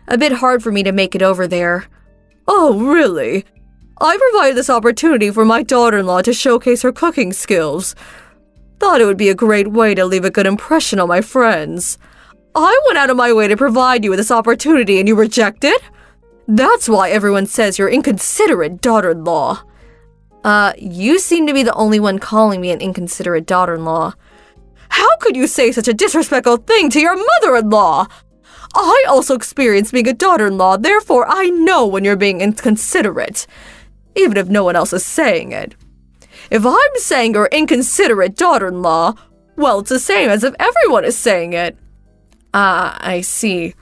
A bit hard for me to make it over there. Oh, really? I provided this opportunity for my daughter-in-law to showcase her cooking skills. Thought it would be a great way to leave a good impression on my friends. I went out of my way to provide you with this opportunity and you reject it? That's why everyone says you're inconsiderate daughter-in-law. You seem to be the only one calling me an inconsiderate daughter-in-law. How could you say such a disrespectful thing to your mother-in-law? I also experienced being a daughter-in-law, therefore I know when you're being inconsiderate, even if no one else is saying it. If I'm saying you're inconsiderate daughter-in-law, well, it's the same as if everyone is saying it. I see.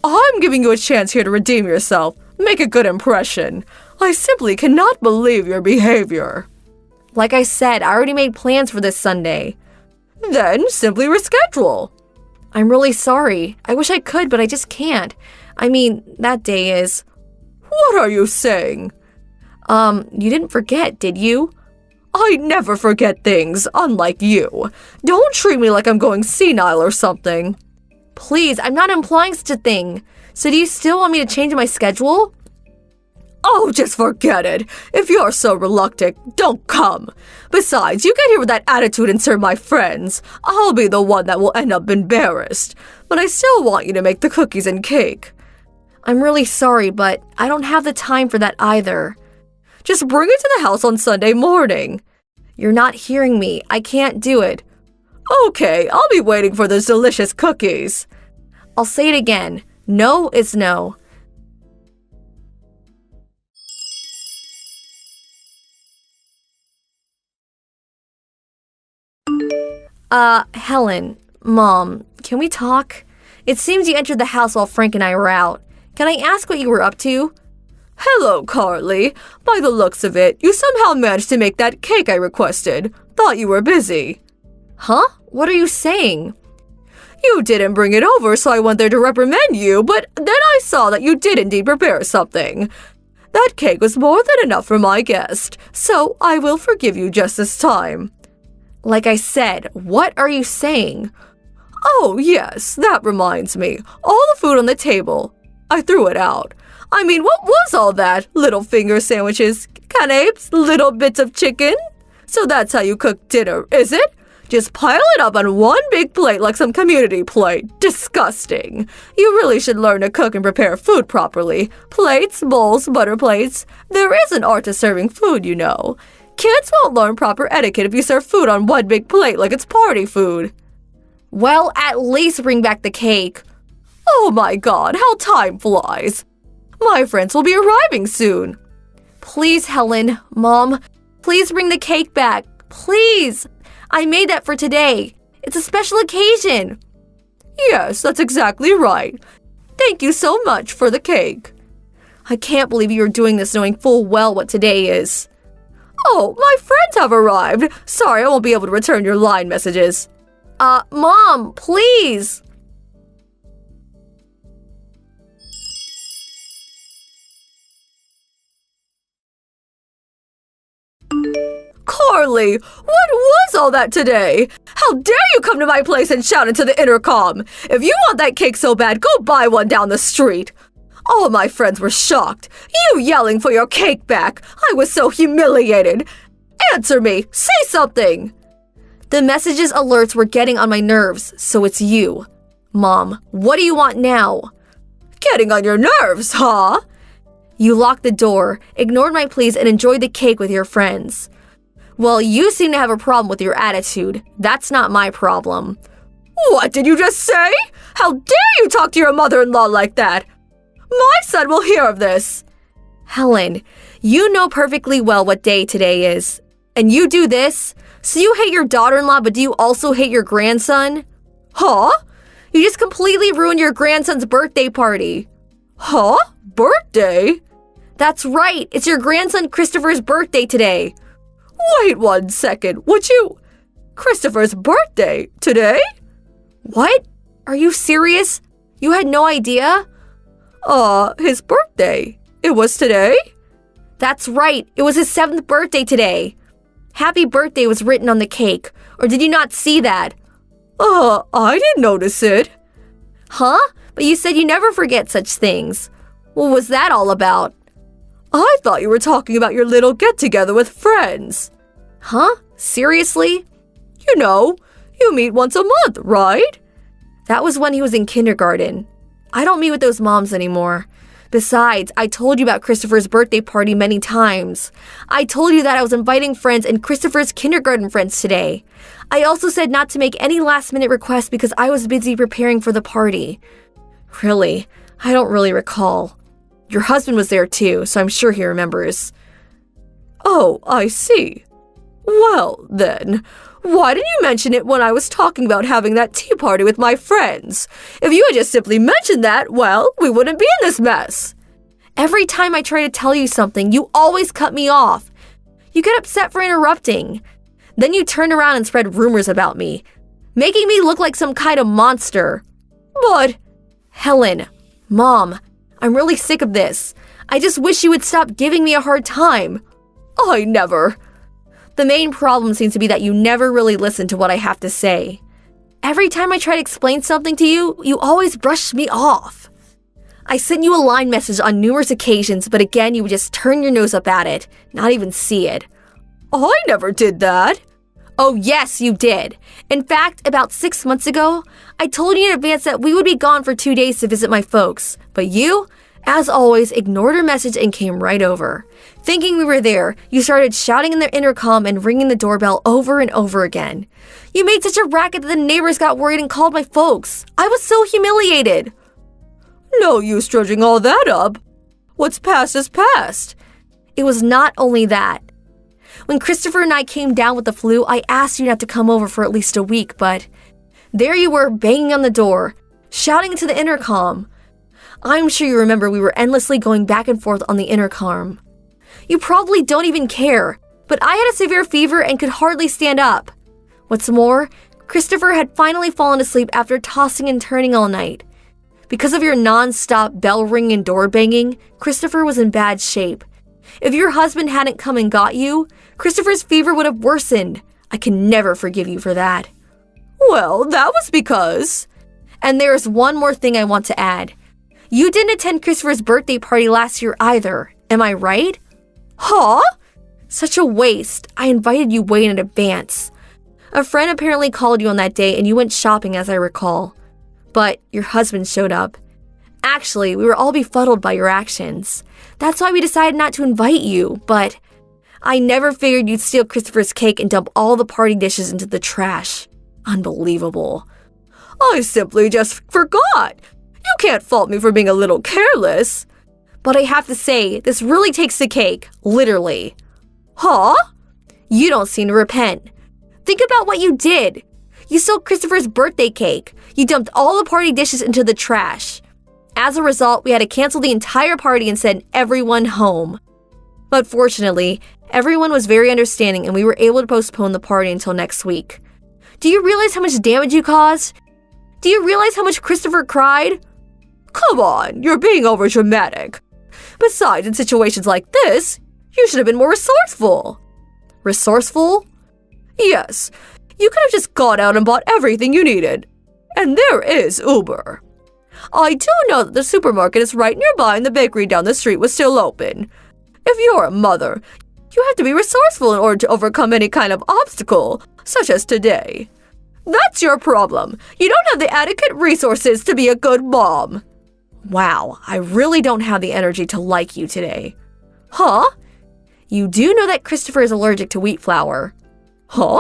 I'm giving you a chance here to redeem yourself, make a good impression. I simply cannot believe your behavior. Like I said, I already made plans for this Sunday. Then simply reschedule. I'm really sorry. I wish I could, but I just can't. That day is... What are you saying? You didn't forget, did you? I never forget things, unlike you. Don't treat me like I'm going senile or something. Please, I'm not implying such a thing. So do you still want me to change my schedule? Oh, just forget it. If you're so reluctant, don't come. Besides, you get here with that attitude and serve my friends. I'll be the one that will end up embarrassed. But I still want you to make the cookies and cake. I'm really sorry, but I don't have the time for that either. Just bring it to the house on Sunday morning. You're not hearing me. I can't do it. Okay, I'll be waiting for those delicious cookies. I'll say it again. No is no. Helen, Mom, can we talk? It seems you entered the house while Frank and I were out. Can I ask what you were up to? Hello, Carly. By the looks of it, you somehow managed to make that cake I requested. Thought you were busy. Huh? What are you saying? You didn't bring it over, so I went there to reprimand you, but then I saw that you did indeed prepare something. That cake was more than enough for my guest, so I will forgive you just this time. Like I said, what are you saying? Oh, yes, that reminds me. All the food on the table. I threw it out. I mean, what was all that? Little finger sandwiches, canapes, little bits of chicken? So that's how you cook dinner, is it? Just pile it up on one big plate like some community plate. Disgusting. You really should learn to cook and prepare food properly. Plates, bowls, butter plates. There is an art to serving food, you know. Kids won't learn proper etiquette if you serve food on one big plate like it's party food. Well, at least bring back the cake. Oh my god, how time flies. My friends will be arriving soon. Please, Helen, Mom, please bring the cake back. Please. I made that for today. It's a special occasion. Yes, that's exactly right. Thank you so much for the cake. I can't believe you're doing this knowing full well what today is. Oh, my friends have arrived. Sorry, I won't be able to return your line messages. Mom, please. Carly, what was all that today? How dare you come to my place and shout into the intercom? If you want that cake so bad, go buy one down the street. All my friends were shocked. You yelling for your cake back. I was so humiliated. Answer me. Say something. The messages alerts were getting on my nerves, so it's you. Mom, what do you want now? Getting on your nerves, huh? You locked the door, ignored my pleas, and enjoyed the cake with your friends. Well, you seem to have a problem with your attitude. That's not my problem. What did you just say? How dare you talk to your mother-in-law like that? My son will hear of this. Helen, you know perfectly well what day today is. And you do this? So you hate your daughter-in-law, but do you also hate your grandson? Huh? You just completely ruined your grandson's birthday party. Huh? Birthday? That's right. It's your grandson Christopher's birthday today. Wait 1 second. Would you? Christopher's birthday? Today? What? Are you serious? You had no idea? His birthday. It was today? That's right. It was his 7th birthday today. Happy birthday was written on the cake. Or did you not see that? I didn't notice it. Huh? But you said you never forget such things. What was that all about? I thought you were talking about your little get-together with friends. Huh? Seriously? You know, you meet once a month, right? That was when he was in kindergarten. I don't meet with those moms anymore. Besides, I told you about Christopher's birthday party many times. I told you that I was inviting friends and Christopher's kindergarten friends today. I also said not to make any last-minute requests because I was busy preparing for the party. Really, I don't really recall. Your husband was there too, so I'm sure he remembers. Oh, I see. Well, then, why didn't you mention it when I was talking about having that tea party with my friends? If you had just simply mentioned that, well, we wouldn't be in this mess. Every time I try to tell you something, you always cut me off. You get upset for interrupting. Then you turn around and spread rumors about me, making me look like some kind of monster. But, Helen, Mom, I'm really sick of this. I just wish you would stop giving me a hard time. I never. The main problem seems to be that you never really listen to what I have to say. Every time I try to explain something to you, you always brush me off. I sent you a line message on numerous occasions, but again, you would just turn your nose up at it, not even see it. I never did that. Oh, yes, you did. In fact, about 6 months ago, I told you in advance that we would be gone for 2 days to visit my folks, but you, as always, ignored her message and came right over. Thinking we were there, you started shouting in the intercom and ringing the doorbell over and over again. You made such a racket that the neighbors got worried and called my folks. I was so humiliated. No use dredging all that up. What's past is past. It was not only that. When Christopher and I came down with the flu, I asked you not to come over for at least a week, but there you were banging on the door, shouting into the intercom. I'm sure you remember we were endlessly going back and forth on the intercom. You probably don't even care, but I had a severe fever and could hardly stand up. What's more, Christopher had finally fallen asleep after tossing and turning all night. Because of your non-stop bell ringing and door banging, Christopher was in bad shape. If your husband hadn't come and got you, Christopher's fever would have worsened. I can never forgive you for that. Well, that was because... And there's one more thing I want to add. You didn't attend Christopher's birthday party last year either, am I right? Huh? Such a waste. I invited you way in advance. A friend apparently called you on that day and you went shopping as I recall. But your husband showed up. Actually, we were all befuddled by your actions. That's why we decided not to invite you, but I never figured you'd steal Christopher's cake and dump all the party dishes into the trash. Unbelievable. I simply just forgot. You can't fault me for being a little careless. But I have to say, this really takes the cake, literally. Huh? You don't seem to repent. Think about what you did. You stole Christopher's birthday cake. You dumped all the party dishes into the trash. As a result, we had to cancel the entire party and send everyone home. But fortunately, everyone was very understanding and we were able to postpone the party until next week. Do you realize how much damage you caused? Do you realize how much Christopher cried? Come on, you're being overdramatic. Besides, in situations like this, you should have been more resourceful. Resourceful? Yes, you could have just gone out and bought everything you needed. And there is Uber. I do know that the supermarket is right nearby and the bakery down the street was still open. If you're a mother, you have to be resourceful in order to overcome any kind of obstacle, such as today. That's your problem. You don't have the adequate resources to be a good mom. Wow, I really don't have the energy to like you today. Huh? You do know that Christopher is allergic to wheat flour. Huh?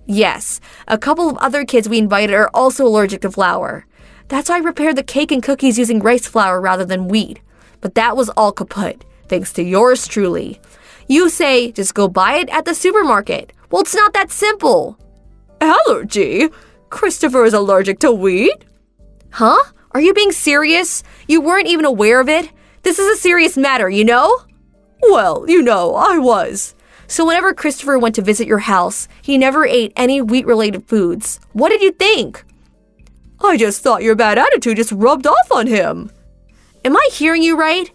Yes, a couple of other kids we invited are also allergic to flour. That's why I prepared the cake and cookies using rice flour rather than wheat. But that was all kaput, thanks to yours truly. You say, just go buy it at the supermarket. Well, it's not that simple. Allergy? Christopher is allergic to wheat? Huh? Are you being serious? You weren't even aware of it? This is a serious matter, you know? Well, I was. So whenever Christopher went to visit your house, he never ate any wheat-related foods. What did you think? I just thought your bad attitude just rubbed off on him. Am I hearing you right?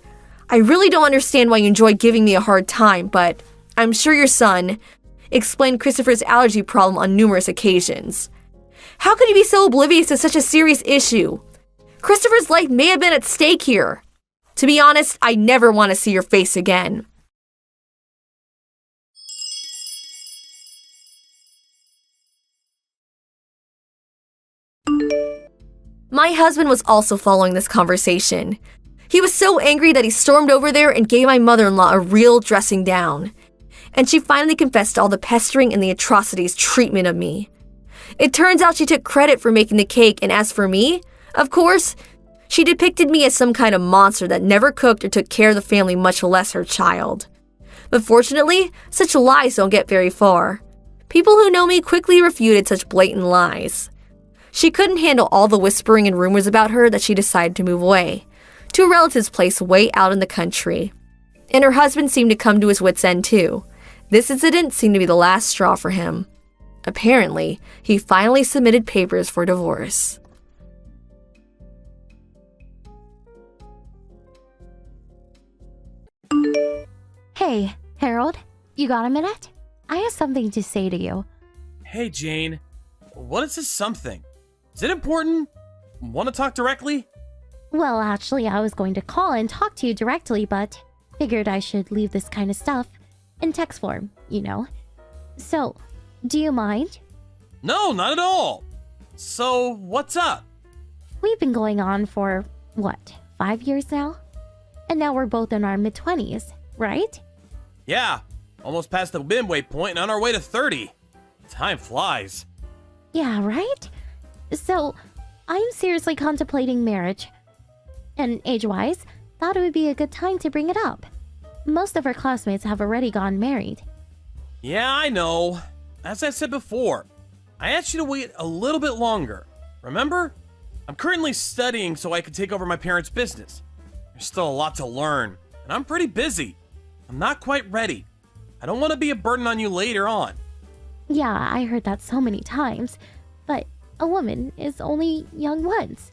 I really don't understand why you enjoy giving me a hard time, but I'm sure your son explained Christopher's allergy problem on numerous occasions. How could you be so oblivious to such a serious issue? Christopher's life may have been at stake here. To be honest, I never want to see your face again. My husband was also following this conversation. He was so angry that he stormed over there and gave my mother-in-law a real dressing down. And she finally confessed to all the pestering and the atrocities treatment of me. It turns out she took credit for making the cake, and as for me, of course, she depicted me as some kind of monster that never cooked or took care of the family, much less her child. But fortunately, such lies don't get very far. People who know me quickly refuted such blatant lies. She couldn't handle all the whispering and rumors about her that she decided to move away, to a relative's place way out in the country. And her husband seemed to come to his wits' end too. This incident seemed to be the last straw for him. Apparently, he finally submitted papers for divorce. Hey, Harold, you got a minute? I have something to say to you. Hey, Jane. What is this something? Is it important? Want to talk directly? Well, actually, I was going to call and talk to you directly, but figured I should leave this kind of stuff in text form, you know. So, do you mind? No, not at all. So, what's up? We've been going on for, 5 years now? And now we're both in our mid-20s, right? Yeah, almost past the midway point and on our way to 30. Time flies. Yeah, right? So, I'm seriously contemplating marriage. And age-wise, thought it would be a good time to bring it up. Most of our classmates have already gotten married. Yeah, I know. As I said before, I asked you to wait a little bit longer. Remember? I'm currently studying so I can take over my parents' business. There's still a lot to learn, and I'm pretty busy. I'm not quite ready. I don't want to be a burden on you later on. Yeah, I heard that so many times. But a woman is only young once.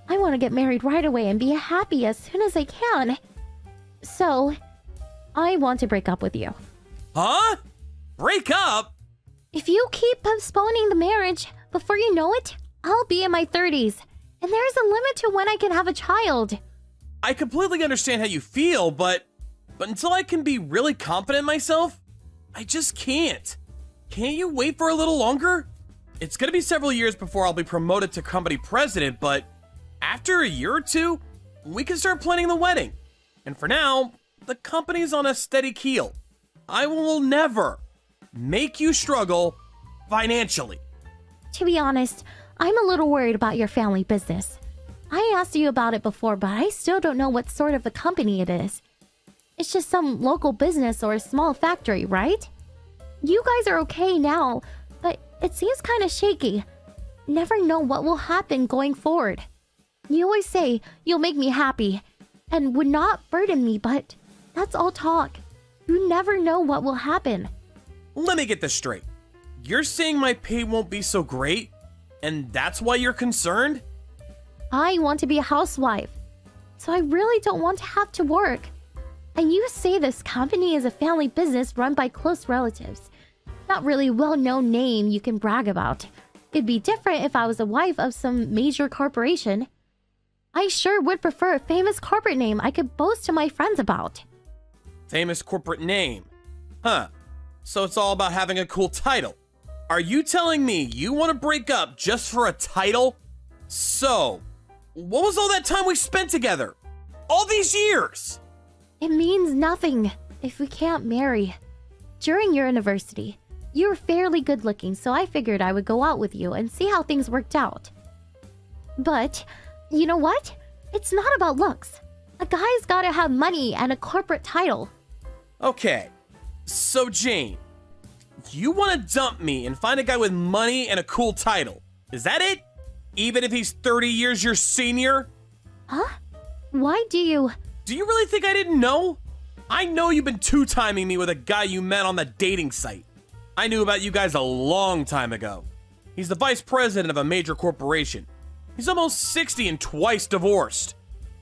I want to get married right away and be happy as soon as I can. So, I want to break up with you. Huh? Break up? If you keep postponing the marriage, before you know it, I'll be in my 30s. And there's a limit to when I can have a child. I completely understand how you feel, but until I can be really confident in myself, I just can't. Can't you wait for a little longer? It's gonna be several years before I'll be promoted to company president, but after a year or two, we can start planning the wedding. And for now, the company's on a steady keel. I will never make you struggle financially. To be honest, I'm a little worried about your family business. I asked you about it before, but I still don't know what sort of a company it is. It's just some local business or a small factory, right? You guys are okay now, but it seems kind of shaky. Never know what will happen going forward. You always say you'll make me happy and would not burden me, but that's all talk. You never know what will happen. Let me get this straight. You're saying my pay won't be so great, and that's why you're concerned? I want to be a housewife, so I really don't want to have to work. And you say this company is a family business run by close relatives. Not really well-known name you can brag about. It'd be different if I was a wife of some major corporation. I sure would prefer a famous corporate name I could boast to my friends about. Famous corporate name. Huh. So it's all about having a cool title. Are you telling me you want to break up just for a title? So, what was all that time we spent together? All these years? It means nothing if we can't marry. During your university, you were fairly good looking, so I figured I would go out with you and see how things worked out. But, you know what? It's not about looks. A guy's gotta have money and a corporate title. Okay, so Jane, you want to dump me and find a guy with money and a cool title. Is that it? Even if he's 30 years your senior? Huh? Why do you... Do you really think I didn't know? I know you've been two-timing me with a guy you met on the dating site. I knew about you guys a long time ago. He's the vice president of a major corporation. He's almost 60 and twice divorced.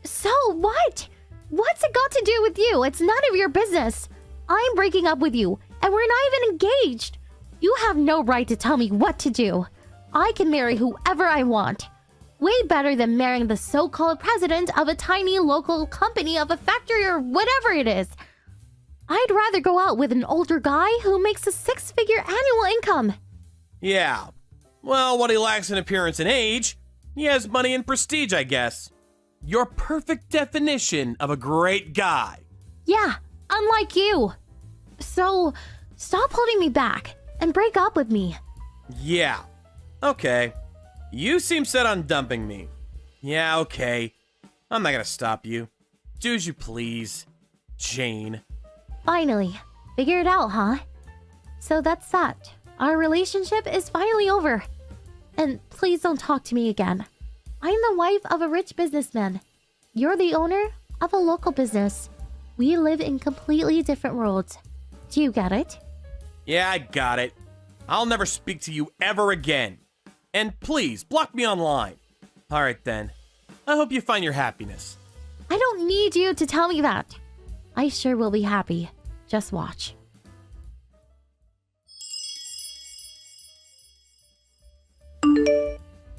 So what? What's it got to do with you? It's none of your business. I'm breaking up with you, and we're not even engaged. You have no right to tell me what to do. I can marry whoever I want. Way better than marrying the so-called president of a tiny local company of a factory or whatever it is. I'd rather go out with an older guy who makes a six-figure annual income. Yeah. Well, what he lacks in appearance and age, he has money and prestige, I guess. Your perfect definition of a great guy. Yeah, unlike you. So, stop holding me back and break up with me. Yeah. Okay. You seem set on dumping me. Yeah, okay. I'm not gonna stop you. Do as you please, Jane. Finally. Figure it out, huh? So that's that. Our relationship is finally over. And please don't talk to me again. I'm the wife of a rich businessman. You're the owner of a local business. We live in completely different worlds. Do you get it? Yeah, I got it. I'll never speak to you ever again. And please, block me online. Alright then. I hope you find your happiness. I don't need you to tell me that. I sure will be happy. Just watch.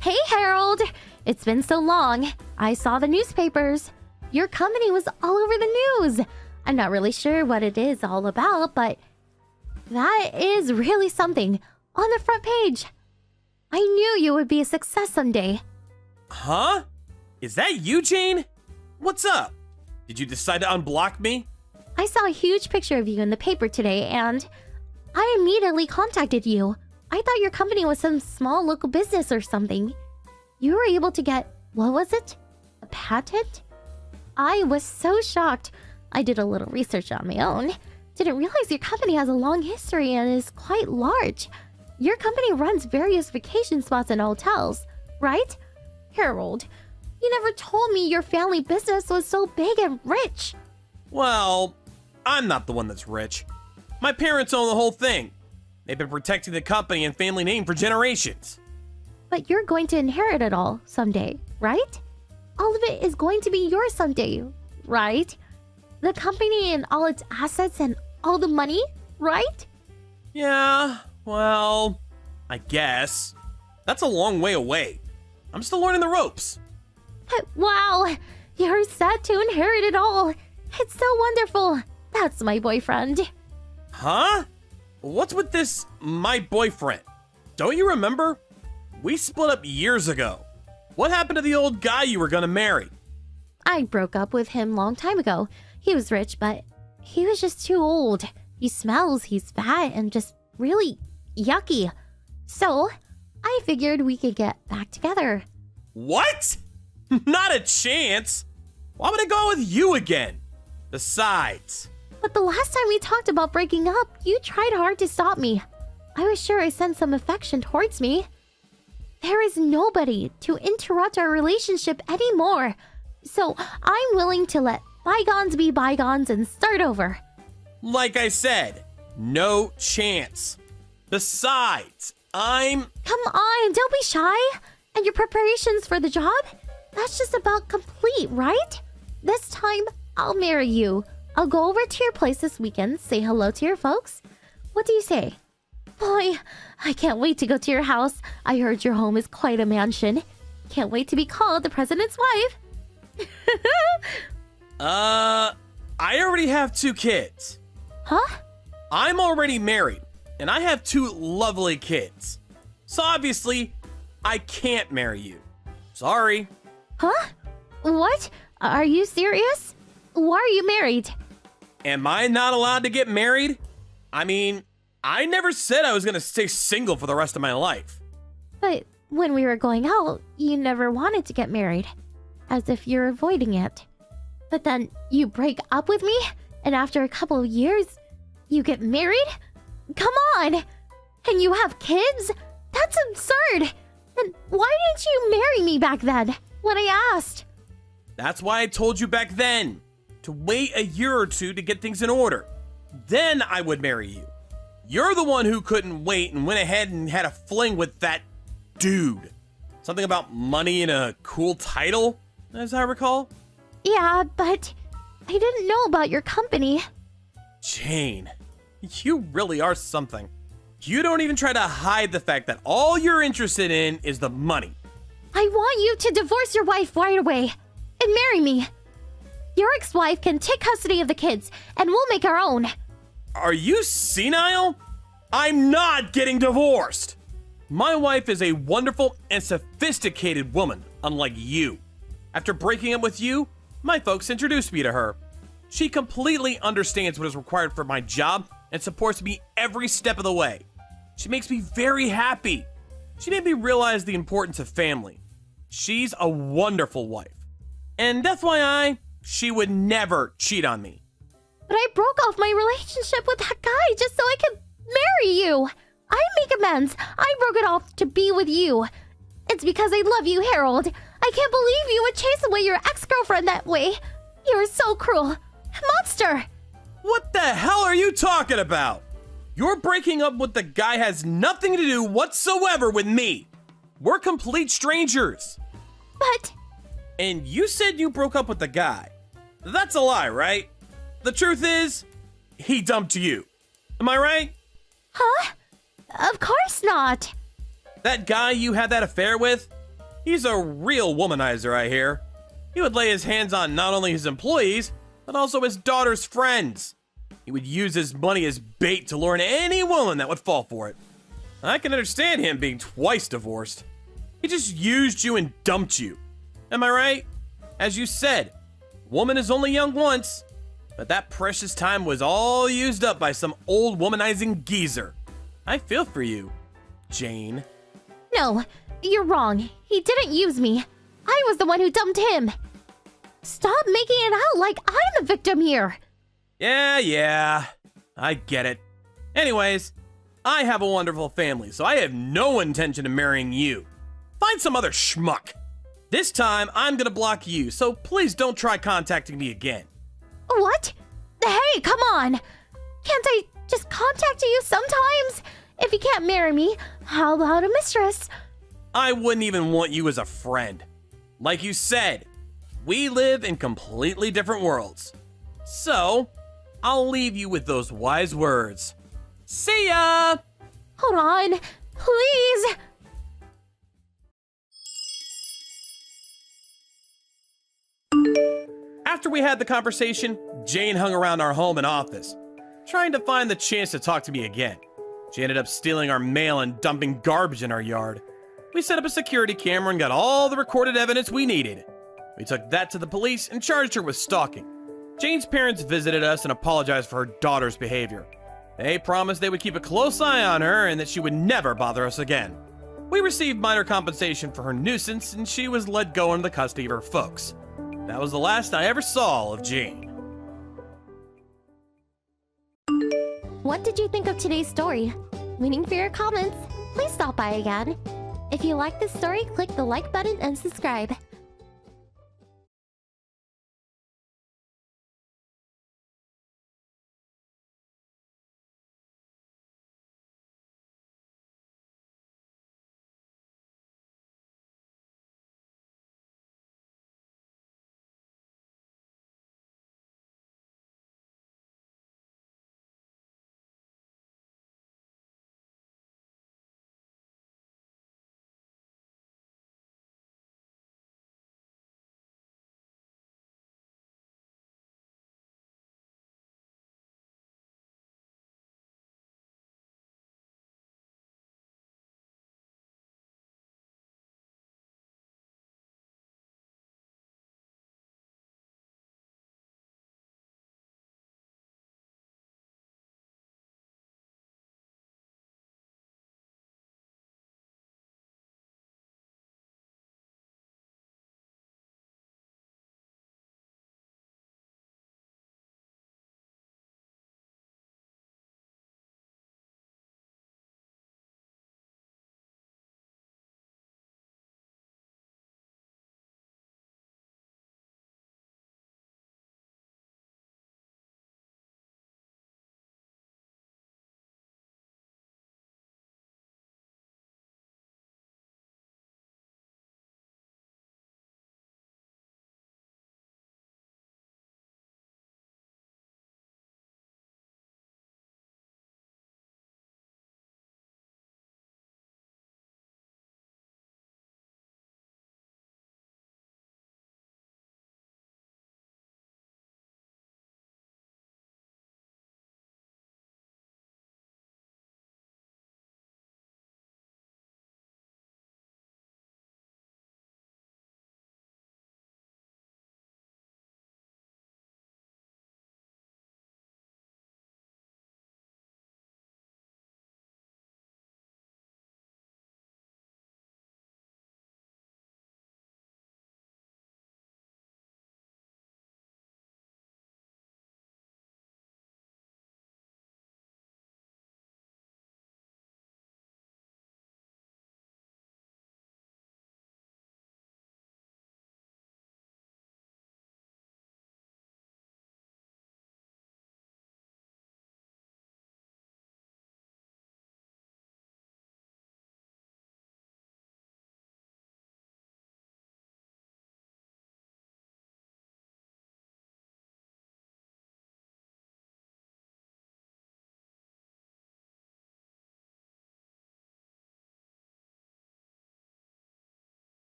Hey, Harold! It's been so long. I saw the newspapers. Your company was all over the news. I'm not really sure what it is all about, but that is really something on the front page. I knew you would be a success someday. Huh? Is that you, Jane? What's up? Did you decide to unblock me? I saw a huge picture of you in the paper today, and I immediately contacted you. I thought your company was some small local business or something. You were able to get, what was it? A patent? I was so shocked. I did a little research on my own. Didn't realize your company has a long history and is quite large. Your company runs various vacation spots and hotels, right? Harold, you never told me your family business was so big and rich. Well, I'm not the one that's rich. My parents own the whole thing. They've been protecting the company and family name for generations. But you're going to inherit it all someday, right? All of it is going to be yours someday, right? The company and all its assets and all the money, right? Yeah, well, I guess. That's a long way away. I'm still learning the ropes. Wow, You're set to inherit it all. It's so wonderful. That's my boyfriend. Huh? What's with this, my boyfriend? Don't you remember? We split up years ago. What happened to the old guy you were gonna marry? I broke up with him long time ago. He was rich, but he was just too old. He smells, he's fat, and just really yucky. So, I figured we could get back together. What? Not a chance. Why would I go with you again? Besides, But the last time we talked about breaking up, you tried hard to stop me. I was sure I sensed some affection towards me. There is nobody to interrupt our relationship anymore. So I'm willing to let bygones be bygones and start over. like I said, no chance. Besides, Come on, don't be shy. And your preparations for the job? That's just about complete, right? This time, I'll marry you. I'll go over to your place this weekend, say hello to your folks. What do you say? Boy, I can't wait to go to your house. I heard your home is quite a mansion. Can't wait to be called the president's wife. I already have 2 kids. Huh? I'm already married, and I have 2 lovely kids. So obviously, I can't marry you. Sorry. Huh? What? Are you serious? Why are you married? Am I not allowed to get married? I mean, I never said I was gonna stay single for the rest of my life. But when we were going out, you never wanted to get married. As if you're avoiding it. But then you break up with me, and after a couple of years, you get married? Come on! And you have kids? That's absurd! Then why didn't you marry me back then, when I asked? That's why I told you back then to wait a year or 2 to get things in order. Then I would marry you. You're the one who couldn't wait and went ahead and had a fling with that dude. Something about money and a cool title, as I recall. Yeah, but I didn't know about your company. Jane, you really are something. You don't even try to hide the fact that all you're interested in is the money. I want you to divorce your wife right away and marry me. Your ex-wife can take custody of the kids, and we'll make our own. Are you senile? I'm not getting divorced. My wife is a wonderful and sophisticated woman, unlike you. After breaking up with you, my folks introduced me to her. She completely understands what is required for my job and supports me every step of the way. She makes me very happy. She made me realize the importance of family. She's a wonderful wife. And FYI, she would never cheat on me. But I broke off my relationship with that guy just so I could marry you. I make amends. I broke it off to be with you. It's because I love you, Harold. I can't believe you would chase away your ex-girlfriend that way. You're so cruel. Monster! What the hell are you talking about? Your breaking up with the guy has nothing to do whatsoever with me. We're complete strangers. But And you said you broke up with the guy. That's a lie, right? The truth is, he dumped you. Am I right? huh? Of course not. That guy you had that affair with? He's a real womanizer, I hear. He would lay his hands on not only his employees, but also his daughter's friends. He would use his money as bait to lure in any woman that would fall for it. I can understand him being twice divorced. He just used you and dumped you. Am I right? As you said, woman is only young once, but that precious time was all used up by some old womanizing geezer. I feel for you, Jane. No, you're wrong. He didn't use me. I was the one who dumped him. Stop making it out like I'm the victim here. Yeah, I get it. Anyways, I have a wonderful family, so I have no intention of marrying you. Find some other schmuck. This time, I'm gonna block you, so please don't try contacting me again. What? Hey, come on. Can't I just contact you sometimes? If you can't marry me, how about a mistress? I wouldn't even want you as a friend. Like you said, we live in completely different worlds. So, I'll leave you with those wise words. See ya! Hold on, please. After we had the conversation, Jane hung around our home and office, trying to find the chance to talk to me again. She ended up stealing our mail and dumping garbage in our yard. We set up a security camera and got all the recorded evidence we needed. We took that to the police and charged her with stalking. Jane's parents visited us and apologized for her daughter's behavior. They promised they would keep a close eye on her and that she would never bother us again. We received minor compensation for her nuisance, and she was let go into the custody of her folks. That was the last I ever saw of Jane. What did you think of today's story? Waiting for your comments. Please stop by again. If you like this story, click the like button and subscribe.